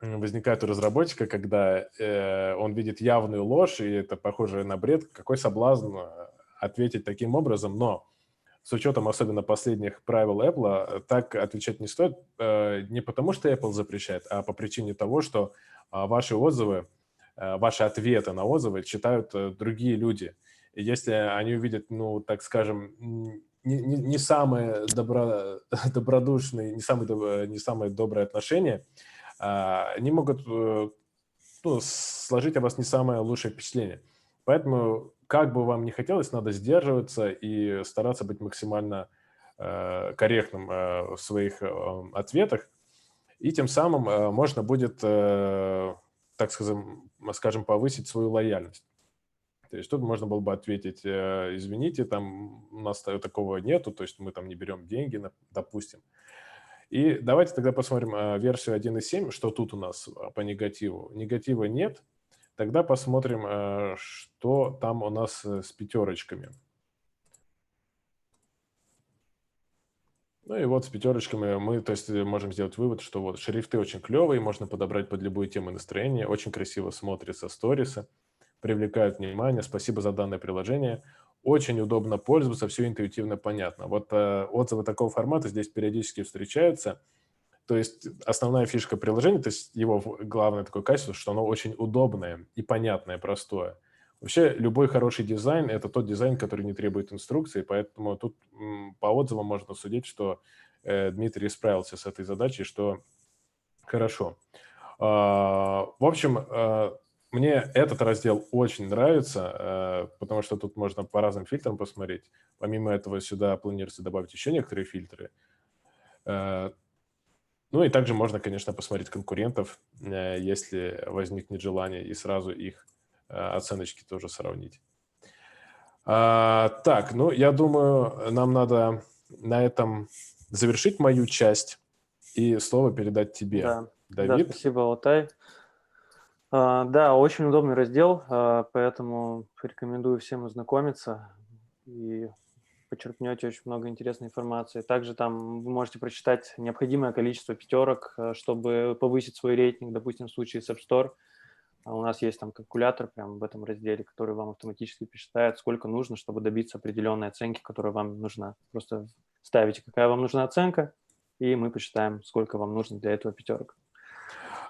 возникает у разработчика, когда он видит явную ложь, и это похоже на бред. Какой соблазн ответить таким образом, но с учетом особенно последних правил Apple, так отвечать не стоит не потому, что Apple запрещает, а по причине того, что ваши отзывы, ваши ответы на отзывы читают другие люди. И если они увидят, ну, так скажем, не самые добродушные, не самые добрые отношения, они могут сложить о вас не самое лучшее впечатление. Поэтому, как бы вам ни хотелось, надо сдерживаться и стараться быть максимально корректным в своих ответах. И тем самым можно будет, так скажем, повысить свою лояльность. То есть тут можно было бы ответить, извините, там у нас такого нету, то есть мы там не берем деньги, допустим. И давайте тогда посмотрим версию 1.7, что тут у нас по негативу. Негатива нет. Тогда посмотрим, что там у нас с пятерочками. Ну и вот с пятерочками мы, то есть, можем сделать вывод, что вот шрифты очень клевые, можно подобрать под любую тему и настроение, очень красиво смотрятся сторисы, привлекают внимание. Спасибо за данное приложение. Очень удобно пользоваться, все интуитивно понятно. Вот отзывы такого формата здесь периодически встречаются. То есть основная фишка приложения, то есть его главное такое качество, что оно очень удобное и понятное, простое. Вообще любой хороший дизайн – это тот дизайн, который не требует инструкции, поэтому тут по отзывам можно судить, что Дмитрий справился с этой задачей, что хорошо. В общем, мне этот раздел очень нравится, потому что тут можно по разным фильтрам посмотреть. Помимо этого сюда планируется добавить еще некоторые фильтры. Ну и также можно, конечно, посмотреть конкурентов, если возникнет желание, и сразу их оценочки тоже сравнить. Так, ну я думаю, нам надо на этом завершить мою часть и слово передать тебе, Да, Давид. спасибо, Алтай. Да, очень удобный раздел, поэтому рекомендую всем ознакомиться и почерпнете очень много интересной информации. Также там вы можете прочитать необходимое количество пятерок, чтобы повысить свой рейтинг, допустим, в случае с App Store. У нас есть там калькулятор прямо в этом разделе, который вам автоматически посчитает, сколько нужно, чтобы добиться определенной оценки, которая вам нужна. Просто ставите, какая вам нужна оценка, и мы посчитаем, сколько вам нужно для этого пятерок.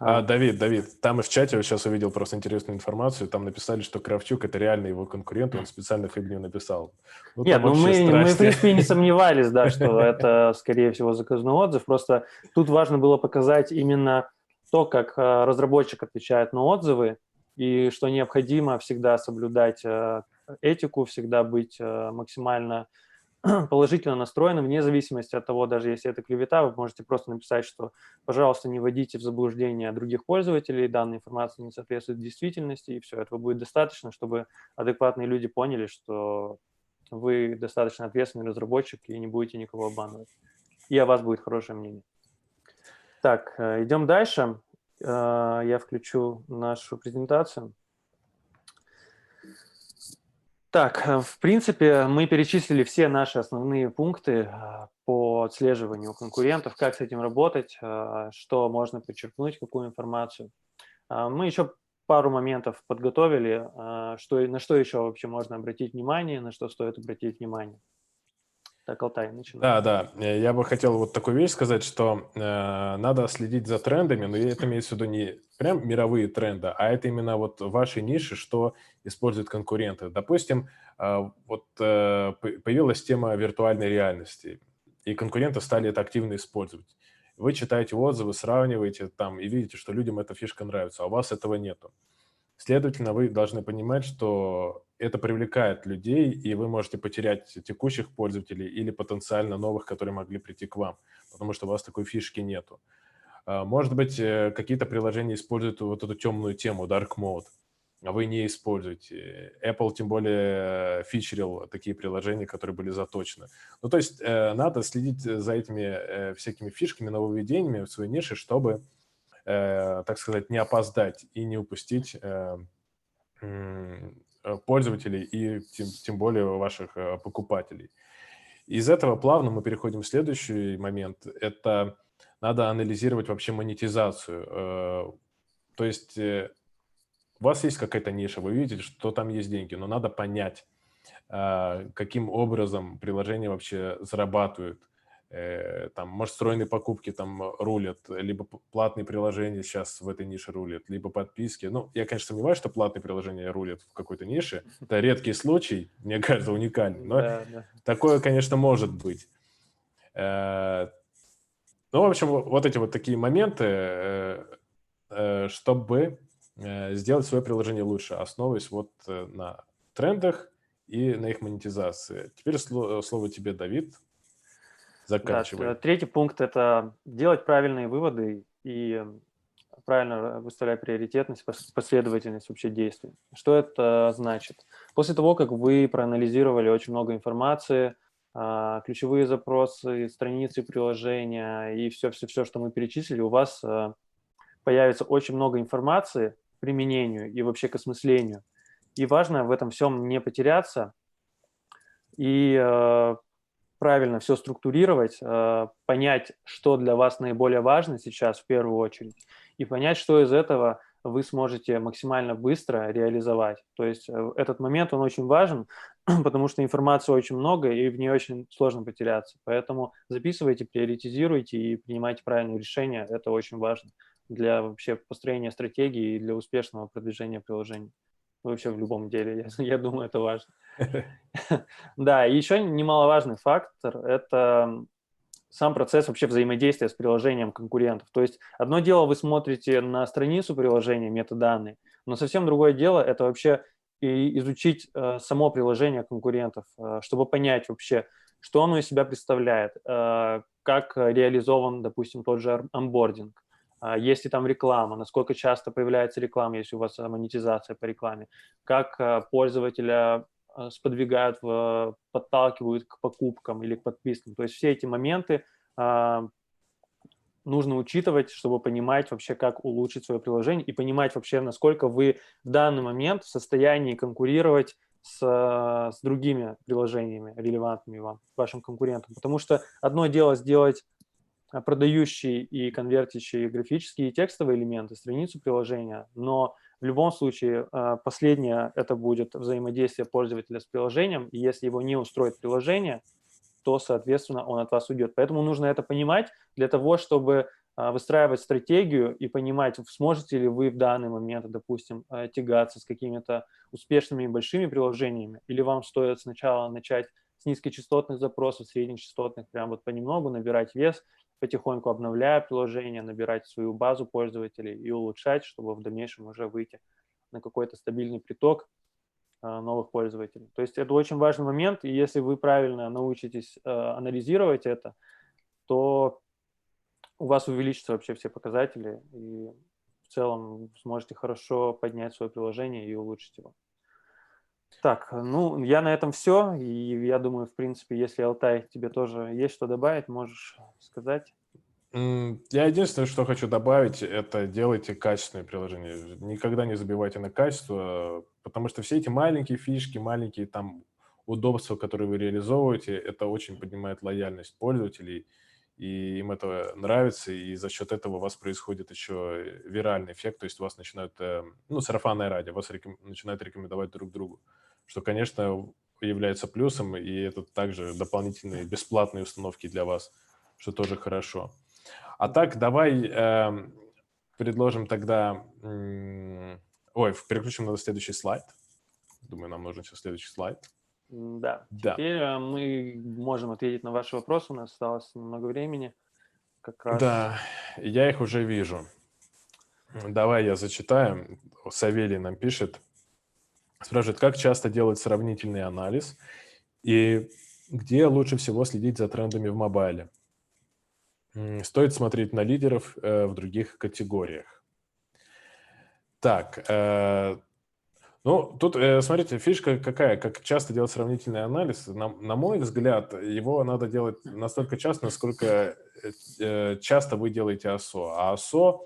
Давид, там и в чате я сейчас увидел просто интересную информацию. Там написали, что Кравчук – это реально его конкурент, и он специально фигню написал. Ну, Нет, там вообще мы, в страсти. принципе, и не сомневались, да, что это, скорее всего, заказной отзыв. Просто тут важно было показать именно то, как разработчик отвечает на отзывы, и что необходимо всегда соблюдать этику, всегда быть максимально положительно настроенным, вне зависимости от того, даже если это клевета, вы можете просто написать, что, пожалуйста, не вводите в заблуждение других пользователей, данная информация не соответствует действительности, и все, этого будет достаточно, чтобы адекватные люди поняли, что вы достаточно ответственный разработчик и не будете никого обманывать. И о вас будет хорошее мнение. Так, идем дальше. Я включу нашу презентацию. Так, в принципе, мы перечислили все наши основные пункты по отслеживанию конкурентов, как с этим работать, что можно подчеркнуть, какую информацию. Мы еще пару моментов подготовили, на что еще вообще можно обратить внимание, на что стоит обратить внимание. Так, Алтай, начинай. Да, да. Я бы хотел вот такую вещь сказать, что надо следить за трендами, но это имеется в виду не прям мировые тренды, а это именно вот в вашей нише, что используют конкуренты. Допустим, появилась тема виртуальной реальности, и конкуренты стали это активно использовать. Вы читаете отзывы, сравниваете там и видите, что людям эта фишка нравится, а у вас этого нету. Следовательно, вы должны понимать, что это привлекает людей, и вы можете потерять текущих пользователей или потенциально новых, которые могли прийти к вам, потому что у вас такой фишки нету. Может быть, какие-то приложения используют вот эту темную тему, dark mode, а вы не используете. Apple тем более фичерил такие приложения, которые были заточены. Ну, то есть надо следить за этими всякими фишками, нововведениями в своей нише, чтобы так сказать, не опоздать и не упустить пользователей и тем более ваших покупателей. Из этого плавно мы переходим в следующий момент. Это надо анализировать вообще монетизацию. То есть у вас есть какая-то ниша, вы видите, что там есть деньги, но надо понять, каким образом приложения вообще зарабатывают. Там, может, встроенные покупки там рулят, либо платные приложения сейчас в этой нише рулят, либо подписки. Ну, я, конечно, сомневаюсь, что платные приложения рулят в какой-то нише. Это редкий случай, мне кажется, уникальный. Но Да, да. такое, конечно, может быть. Э, Ну, в общем, вот эти вот такие моменты, чтобы сделать свое приложение лучше, основываясь вот на трендах и на их монетизации. Теперь слово тебе, Давид. Да, Заканчивай. третий пункт – это делать правильные выводы и правильно выставлять приоритетность, последовательность вообще действий. Что это значит? После того, как вы проанализировали очень много информации, ключевые запросы, страницы приложения и все-все-все, что мы перечислили, у вас появится очень много информации к применению и вообще к осмыслению. И важно в этом всем не потеряться и правильно все структурировать, понять, что для вас наиболее важно сейчас в первую очередь, и понять, что из этого вы сможете максимально быстро реализовать. То есть этот момент, он очень важен, потому что информации очень много, и в ней очень сложно потеряться. Поэтому записывайте, приоритизируйте и принимайте правильные решения. Это очень важно для вообще построения стратегии и для успешного продвижения приложений. Вообще в любом деле, я думаю, это важно. Да, и еще немаловажный фактор – это сам процесс вообще взаимодействия с приложением конкурентов. То есть одно дело, вы смотрите на страницу приложения, метаданные, но совсем другое дело – это вообще и изучить само приложение конкурентов, чтобы понять вообще, что оно из себя представляет, как реализован, допустим, тот же онбординг, есть ли там реклама, насколько часто появляется реклама, если у вас монетизация по рекламе, как пользователя сподвигают, подталкивают к покупкам или к подпискам. То есть все эти моменты нужно учитывать, чтобы понимать вообще, как улучшить свое приложение и понимать вообще, насколько вы в данный момент в состоянии конкурировать с другими приложениями, релевантными вам, вашим конкурентам. Потому что одно дело сделать продающие и конвертящие графические и текстовые элементы, страницу приложения, но в любом случае последнее это будет взаимодействие пользователя с приложением, и если его не устроит приложение, то, соответственно, он от вас уйдет. Поэтому нужно это понимать для того, чтобы выстраивать стратегию и понимать, сможете ли вы в данный момент, допустим, тягаться с какими-то успешными и большими приложениями, или вам стоит сначала начать с низкочастотных запросов, среднечастотных, прям вот понемногу набирать вес, потихоньку обновляя приложение, набирать свою базу пользователей и улучшать, чтобы в дальнейшем уже выйти на какой-то стабильный приток новых пользователей. То есть это очень важный момент, и если вы правильно научитесь анализировать это, то у вас увеличатся вообще все показатели, и в целом сможете хорошо поднять свое приложение и улучшить его. Так, ну, я на этом все, и я думаю, в принципе, если, Алтай, тебе тоже есть что добавить, можешь сказать. Я единственное, что хочу добавить, это делайте качественные приложения. Никогда не забивайте на качество, потому что все эти маленькие фишки, маленькие там удобства, которые вы реализовываете, это очень поднимает лояльность пользователей, и им это нравится, и за счет этого у вас происходит еще виральный эффект, то есть вас начинают, ну, сарафанное радио, вас начинают рекомендовать друг другу, что, конечно, является плюсом, и это также дополнительные бесплатные установки для вас, что тоже хорошо. А так, давай предложим тогда... Ой, переключим на следующий слайд. Думаю, нам нужен сейчас следующий слайд. Да, Да, теперь мы можем ответить на ваши вопросы. У нас осталось немного времени. Как раз. да, я их уже вижу. Давай я зачитаю. Савелий нам пишет. Спрашивает, как часто делать сравнительный анализ и где лучше всего следить за трендами в мобайле? Стоит смотреть на лидеров в других категориях. Так, ну, тут, смотрите, фишка какая, как часто делать сравнительный анализ. На мой взгляд, его надо делать настолько часто, насколько часто вы делаете ОСО. А ОСО,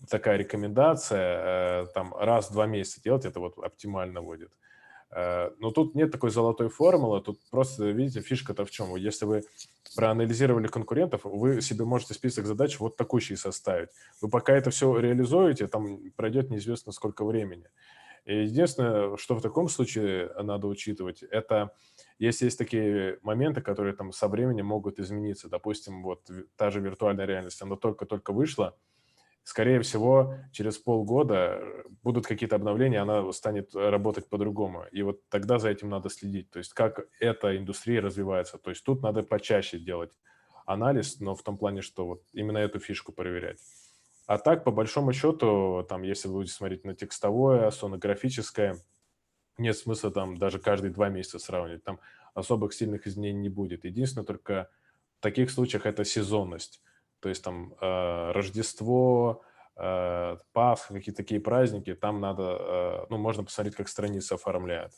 такая рекомендация, там раз в 2 месяца делать, это вот оптимально будет. Но тут нет такой золотой формулы, тут просто, видите, фишка-то в чем? Если вы проанализировали конкурентов, вы себе можете список задач вот такущий составить. Вы пока это все реализуете, там пройдет неизвестно сколько времени. И единственное, что в таком случае надо учитывать, это если есть такие моменты, которые там со временем могут измениться. Допустим, вот та же виртуальная реальность, она только-только вышла, скорее всего, через полгода будут какие-то обновления, она станет работать по-другому. И вот тогда за этим надо следить. То есть как эта индустрия развивается. То есть тут надо почаще делать анализ, но в том плане, что вот именно эту фишку проверять. А так, по большому счету, там, если вы будете смотреть на текстовое, сонографическое, нет смысла там даже каждые 2 месяца сравнивать. Там особых сильных изменений не будет. Единственное, только в таких случаях это сезонность. То есть там Рождество, Пасха, какие-то такие праздники, там надо, ну, можно посмотреть, как страница оформляет.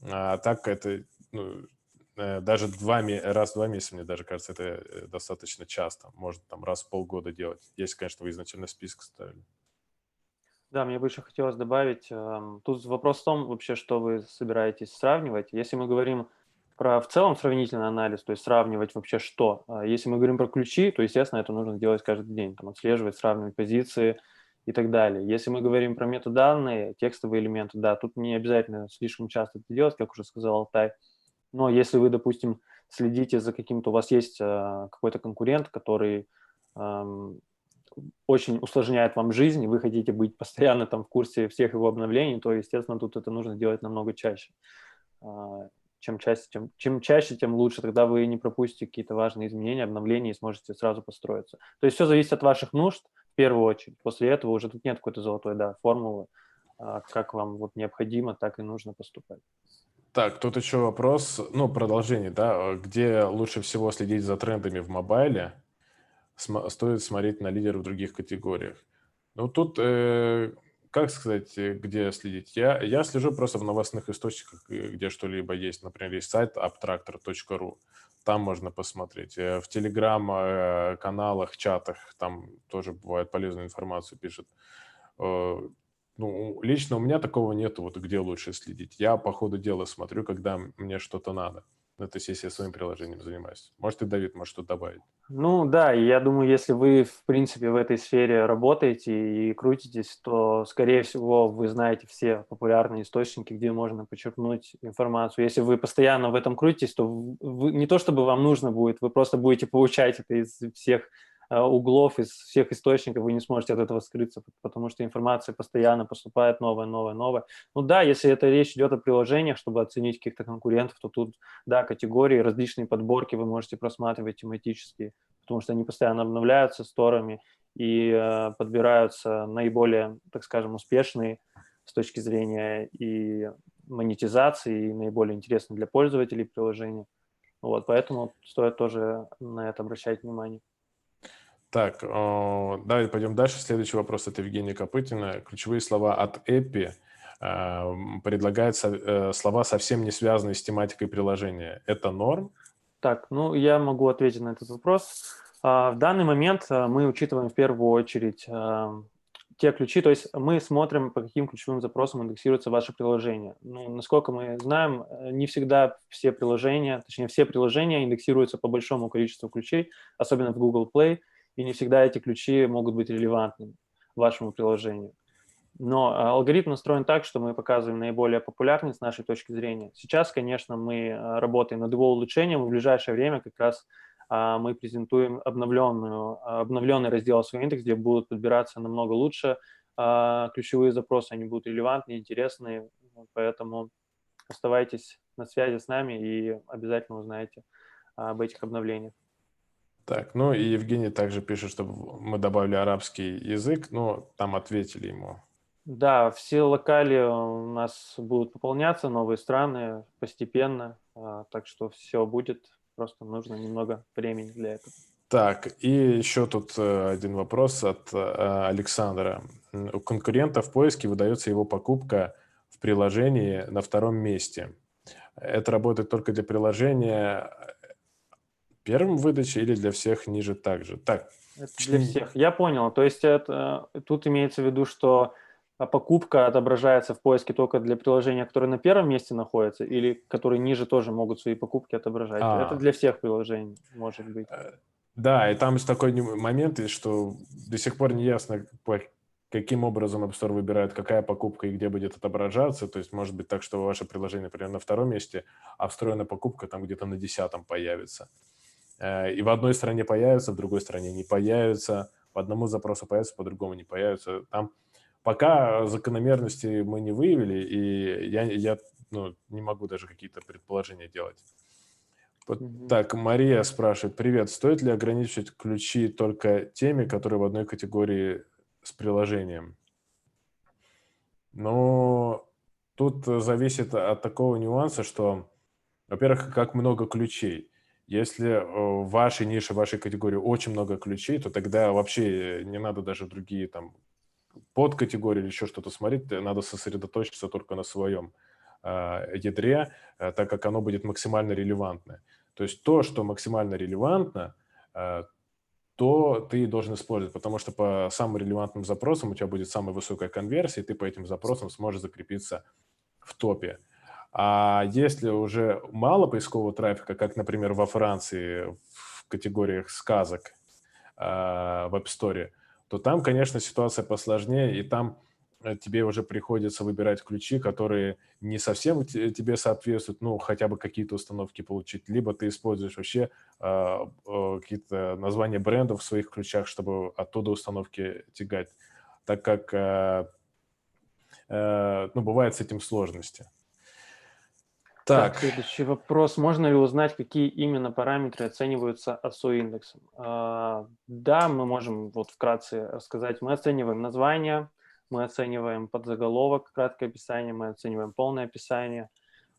А так это, ну, даже раз в 2 месяца, мне даже кажется, это достаточно часто. Можно там раз в полгода делать, если, конечно, вы изначально список ставили. Да, мне бы еще хотелось добавить, тут вопрос в том вообще, что вы собираетесь сравнивать. Если мы говорим про в целом сравнительный анализ, то есть сравнивать вообще что. Если мы говорим про ключи, то, естественно, это нужно делать каждый день, там, отслеживать, сравнивать позиции и так далее. Если мы говорим про метаданные, текстовые элементы, да, тут не обязательно слишком часто это делать, как уже сказал Алтай. Но если вы, допустим, следите за каким-то, у вас есть какой-то конкурент, который ам, очень усложняет вам жизнь, и вы хотите быть постоянно там в курсе всех его обновлений, то, естественно, тут это нужно делать намного чаще. Чем чаще, тем лучше. Тогда вы не пропустите какие-то важные изменения, обновления и сможете сразу построиться. То есть все зависит от ваших нужд в первую очередь. После этого уже тут нет какой-то золотой, да, формулы. Как вам вот необходимо, так и нужно поступать. Так, тут еще вопрос, ну, продолжение, да, где лучше всего следить за трендами в мобайле, стоит смотреть на лидеров в других категориях. Ну, тут, как сказать, где следить? Я слежу просто в новостных источниках, где что-либо есть. Например, есть сайт abtractor.ru, там можно посмотреть. В телеграм-каналах, чатах, там тоже бывает полезную информацию пишут. Э, Ну, лично у меня такого нету, вот где лучше следить. Я по ходу дела смотрю, когда мне что-то надо. Ну, то есть, если я своим приложением занимаюсь. Может, и Давид может что-то добавить. Ну да, и я думаю, если вы, в принципе, в этой сфере работаете и крутитесь, то, скорее всего, вы знаете все популярные источники, где можно почерпнуть информацию. Если вы постоянно в этом крутитесь, то не то чтобы вам нужно будет, вы просто будете получать это из всех углов, из всех источников, вы не сможете от этого скрыться, потому что информация постоянно поступает новая, новая, новая. Ну да, если это речь идет о приложениях, чтобы оценить каких-то конкурентов, то тут, да, категории, различные подборки вы можете просматривать тематические, потому что они постоянно обновляются сторами и подбираются наиболее, так скажем, успешные с точки зрения и монетизации, и наиболее интересные для пользователей приложения. Вот, поэтому стоит тоже на это обращать внимание. Так, давай пойдем дальше. Следующий вопрос от Евгения Копытина. Ключевые слова от Эпи предлагают слова, совсем не связанные с тематикой приложения. Это норм? Так, ну я могу ответить на этот вопрос. В данный момент мы учитываем в первую очередь те ключи, то есть мы смотрим, по каким ключевым запросам индексируется ваше приложение. Ну, насколько мы знаем, не всегда все приложения, точнее, все приложения индексируются по большому количеству ключей, особенно в Google Play, и не всегда эти ключи могут быть релевантными вашему приложению. Но алгоритм настроен так, что мы показываем наиболее популярные с нашей точки зрения. Сейчас, конечно, мы работаем над его улучшением, и в ближайшее время как раз мы презентуем обновленный раздел свой индекс, где будут подбираться намного лучше ключевые запросы, они будут релевантные, интересные, поэтому оставайтесь на связи с нами и обязательно узнаете об этих обновлениях. Так, ну и Евгений также пишет, чтобы мы добавили арабский язык, но там ответили ему. Да, все локали у нас будут пополняться, новые страны постепенно, так что все будет, просто нужно немного времени для этого. Так, и еще тут один вопрос от Александра. У конкурента в поиске выдается его покупка в приложении на втором месте. Это работает только для приложения первым выдачи или для всех ниже также? Так, Это для всех. Я понял. То есть тут имеется в виду, что покупка отображается в поиске только для приложения, которое на первом месте находится, или которые ниже тоже могут свои покупки отображать. Это для всех приложений, может быть. Да, и там есть такой момент, что до сих пор не ясно, каким образом App Store выбирает, какая покупка и где будет отображаться. То есть может быть так, что ваше приложение, например, на втором месте, а встроенная покупка там где-то на 10-м появится. И в одной стране появится, в другой стране не появится. По одному запросу появится, по другому не появится. Там пока закономерности мы не выявили, и я не могу даже какие-то предположения делать. Так, Мария спрашивает: привет, стоит ли ограничивать ключи только теми, которые в одной категории с приложением? Но тут зависит от такого нюанса, что, во-первых, как много ключей. Если в вашей нише, в вашей категории очень много ключей, то тогда вообще не надо даже в другие там подкатегории или еще что-то смотреть, надо сосредоточиться только на своем ядре, так как оно будет максимально релевантное. То есть то, что максимально релевантно, то ты должен использовать, потому что по самым релевантным запросам у тебя будет самая высокая конверсия, и ты по этим запросам сможешь закрепиться в топе. А если уже мало поискового трафика, как, например, во Франции в категориях сказок в App Store, то там, конечно, ситуация посложнее, и там тебе уже приходится выбирать ключи, которые не совсем тебе соответствуют, ну, хотя бы какие-то установки получить, либо ты используешь вообще какие-то названия брендов в своих ключах, чтобы оттуда установки тягать, так как, бывают с этим сложности. Так, следующий вопрос. Можно ли узнать, какие именно параметры оцениваются ASO-индексом? Да, мы можем вот вкратце рассказать. Мы оцениваем название, мы оцениваем подзаголовок, краткое описание, мы оцениваем полное описание,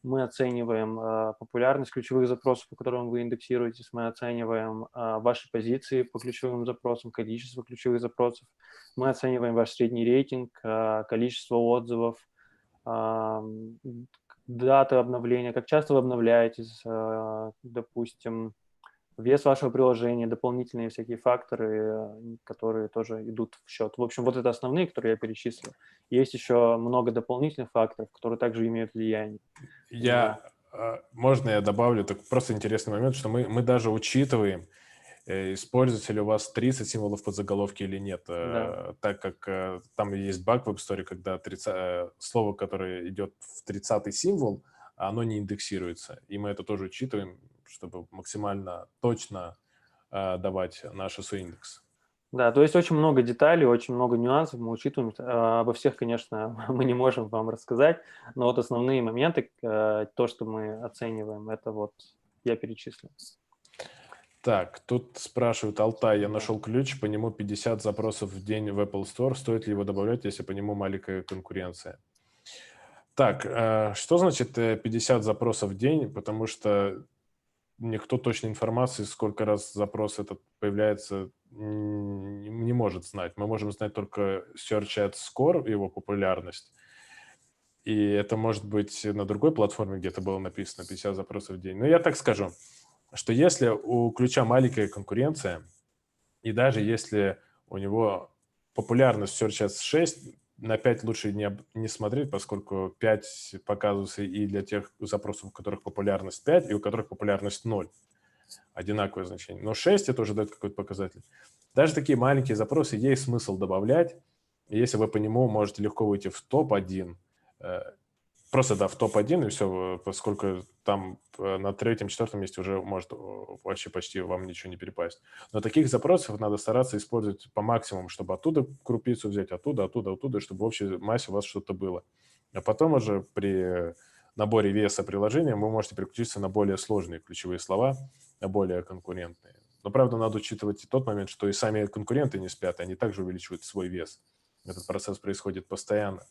мы оцениваем популярность ключевых запросов, по которым вы индексируетесь, мы оцениваем ваши позиции по ключевым запросам, количество ключевых запросов, мы оцениваем ваш средний рейтинг, количество отзывов, даты обновления, как часто вы обновляетесь, допустим, вес вашего приложения, дополнительные всякие факторы, которые тоже идут в счет. В общем, вот это основные, которые я перечислил. Есть еще много дополнительных факторов, которые также имеют влияние. Можно я добавлю? Так просто интересный момент, что мы даже учитываем, используется ли у вас 30 символов подзаголовки или нет, так как там есть баг в App Store, когда слово, которое идет в 30-й символ, оно не индексируется. И мы это тоже учитываем, чтобы максимально точно давать наш SEO-индекс. Да, то есть очень много деталей, очень много нюансов мы учитываем. Обо всех, конечно, мы не можем вам рассказать, но вот основные моменты, то, что мы оцениваем, это вот я перечислил. Так, тут спрашивают: Алтай, я нашел ключ, по нему 50 запросов в день в Apple Store. Стоит ли его добавлять, если по нему маленькая конкуренция? Так, что значит 50 запросов в день? Потому что никто точной информации, сколько раз запрос этот появляется, не может знать. Мы можем знать только Search Ad Score, его популярность. И это может быть на другой платформе, где-то было написано 50 запросов в день. Но я так скажу, что если у ключа маленькая конкуренция, И даже если у него популярность в Search Ads 6, на 5 лучше не смотреть, поскольку 5 показывается и для тех запросов, у которых популярность 5, и у которых популярность 0. Одинаковое значение. Но 6 это уже дает какой-то показатель. Даже такие маленькие запросы есть смысл добавлять. Если вы по нему можете легко выйти в топ-1, просто, да, в топ-1, и все, поскольку там на третьем-четвертом месте уже может вообще почти вам ничего не перепасть. Но таких запросов надо стараться использовать по максимуму, чтобы оттуда крупицу взять, оттуда, чтобы в общей массе у вас что-то было. А потом уже при наборе веса приложения вы можете переключиться на более сложные ключевые слова, на более конкурентные. Но, правда, надо учитывать и тот момент, что и сами конкуренты не спят, они также увеличивают свой вес. Этот процесс происходит постоянно.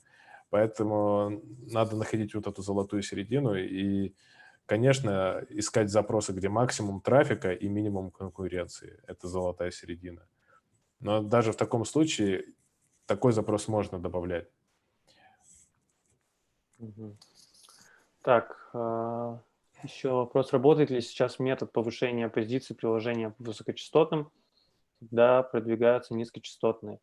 Поэтому надо находить вот эту золотую середину и, конечно, искать запросы, где максимум трафика и минимум конкуренции. Это золотая середина. Но даже в таком случае такой запрос можно добавлять. Так, еще вопрос. Работает ли сейчас метод повышения позиций приложения высокочастотным, когда продвигаются низкочастотные?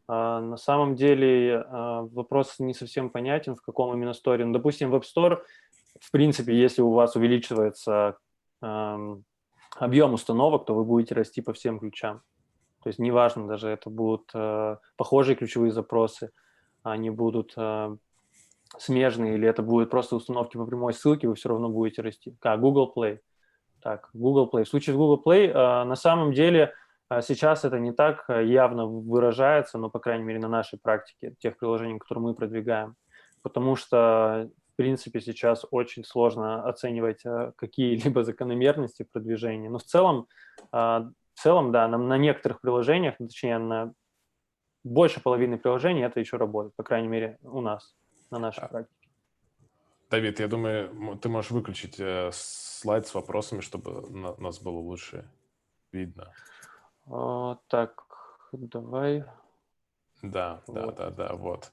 На самом деле вопрос не совсем понятен, в каком именно сторе. Ну, допустим, в App Store, в принципе, если у вас увеличивается объем установок, то вы будете расти по всем ключам. То есть неважно, даже это будут похожие ключевые запросы, они будут смежные, или это будут просто установки по прямой ссылке, вы все равно будете расти. Google Play. Так, Google Play. В случае с Google Play на самом деле сейчас это не так явно выражается, но, по крайней мере, на нашей практике, тех приложений, которые мы продвигаем. Потому что, в принципе, сейчас очень сложно оценивать какие-либо закономерности продвижения. Но в целом, да, на некоторых приложениях, точнее, на больше половины приложений это еще работает, по крайней мере, у нас, на нашей практике. Давид, я думаю, ты можешь выключить слайд с вопросами, чтобы нас было лучше видно. Так, давай. Да, Вот. вот.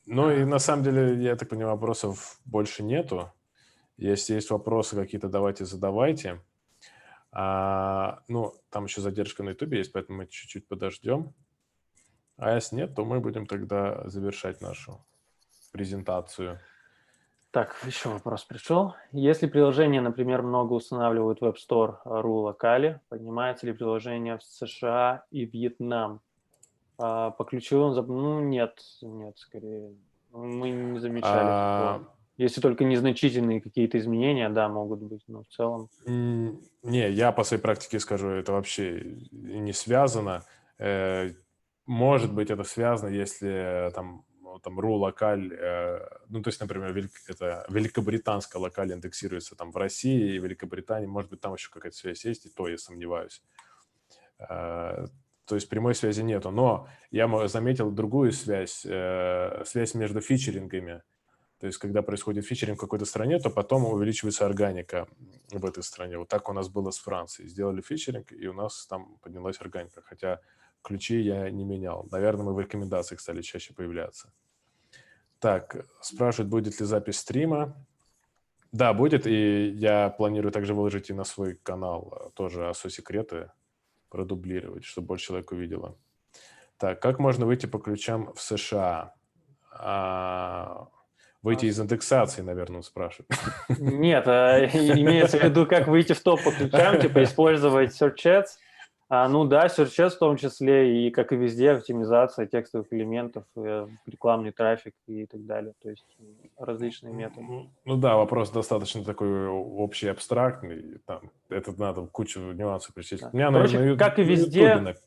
Ну и на самом деле, я так понимаю, вопросов больше нету. Если есть вопросы какие-то, давайте задавайте. Ну, там еще задержка на YouTube есть, поэтому мы чуть-чуть подождем. А если нет, то мы будем тогда завершать нашу презентацию. Так, еще вопрос пришел. Если приложение, например, много устанавливают в App Store.ru локали, поднимается ли приложение в США и Вьетнам? По ключевым, ну, нет, скорее. Мы не замечали такого. Если только незначительные какие-то изменения, да, могут быть, но в целом... Не, я по своей практике скажу, это вообще не связано. Может быть, это связано, если там ru локаль, ну, то есть, например, это великобританская локаль индексируется там в России и Великобритании, может быть, там еще какая-то связь есть, и то я сомневаюсь. То есть прямой связи нету. Но я заметил другую связь, связь между фичерингами. То есть когда происходит фичеринг в какой-то стране, то потом увеличивается органика в этой стране. Вот так у нас было с Францией. Сделали фичеринг, и у нас там поднялась органика. Хотя ключи я не менял. Наверное, мы в рекомендациях стали чаще появляться. Так, спрашивают, будет ли запись стрима. Да, будет, и я планирую также выложить и на свой канал тоже ASO-секреты, продублировать, чтобы больше человек увидело. Так, как можно выйти по ключам в США? Выйти из индексации, наверное, он спрашивает. Нет, имеется в виду, как выйти в топ по ключам, типа использовать Search Ads. Ну да, Search Ads в том числе, и как и везде, оптимизация текстовых элементов, рекламный трафик и так далее. То есть различные методы. Ну да, вопрос достаточно такой общий, абстрактный. Там, это надо кучу нюансов перечислить. Да. У меня, Короче, наверное, как и на YouTube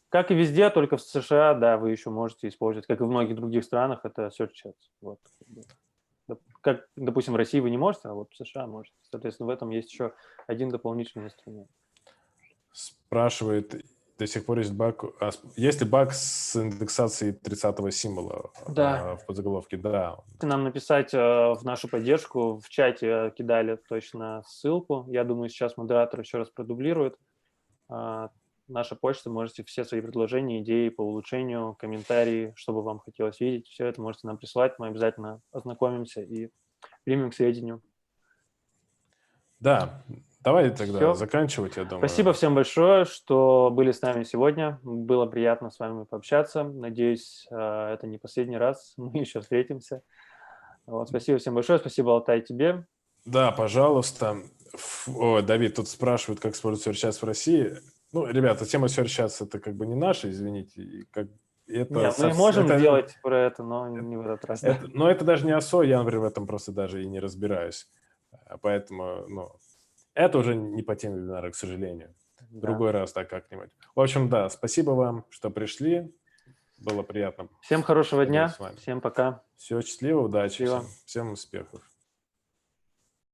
как и везде, только в США, да, вы еще можете использовать, как и в многих других странах, это Search Ads. Вот. Как, допустим, в России вы не можете, а вот в США можете. Соответственно, в этом есть еще один дополнительный инструмент. спрашивает, до сих пор есть баг. Есть ли баг с индексацией 30-го символа в подзаголовке? Да. Нам написать в нашу поддержку, в чате кидали точно ссылку. Я думаю, сейчас модератор еще раз продублирует. Наша почта, можете все свои предложения, идеи по улучшению, комментарии, что бы вам хотелось видеть, все это можете нам присылать, мы обязательно ознакомимся и примем к сведению. Да, Давай тогда Всё. заканчивать, я думаю. Спасибо всем большое, что были с нами сегодня. Было приятно с вами пообщаться. Надеюсь, это не последний раз. Мы еще встретимся. Вот, спасибо всем большое. Спасибо, Алтай, тебе. Да, пожалуйста. Давид, тут спрашивают, как использовать Search в России. Ну, ребята, тема Search это как бы не наша, извините. И это, Не, мы можем это, сделать про это, но не в этот раз. Да. но это даже не ОСО, я, например, в этом просто даже и не разбираюсь. Поэтому, это уже не по теме вебинара, к сожалению. В другой раз так как-нибудь. В общем, да, спасибо вам, что пришли. Было приятно Всем хорошего поговорить дня. с вами. Всем пока. Всего счастливо, удачи Счастливо. всем. Всем успехов.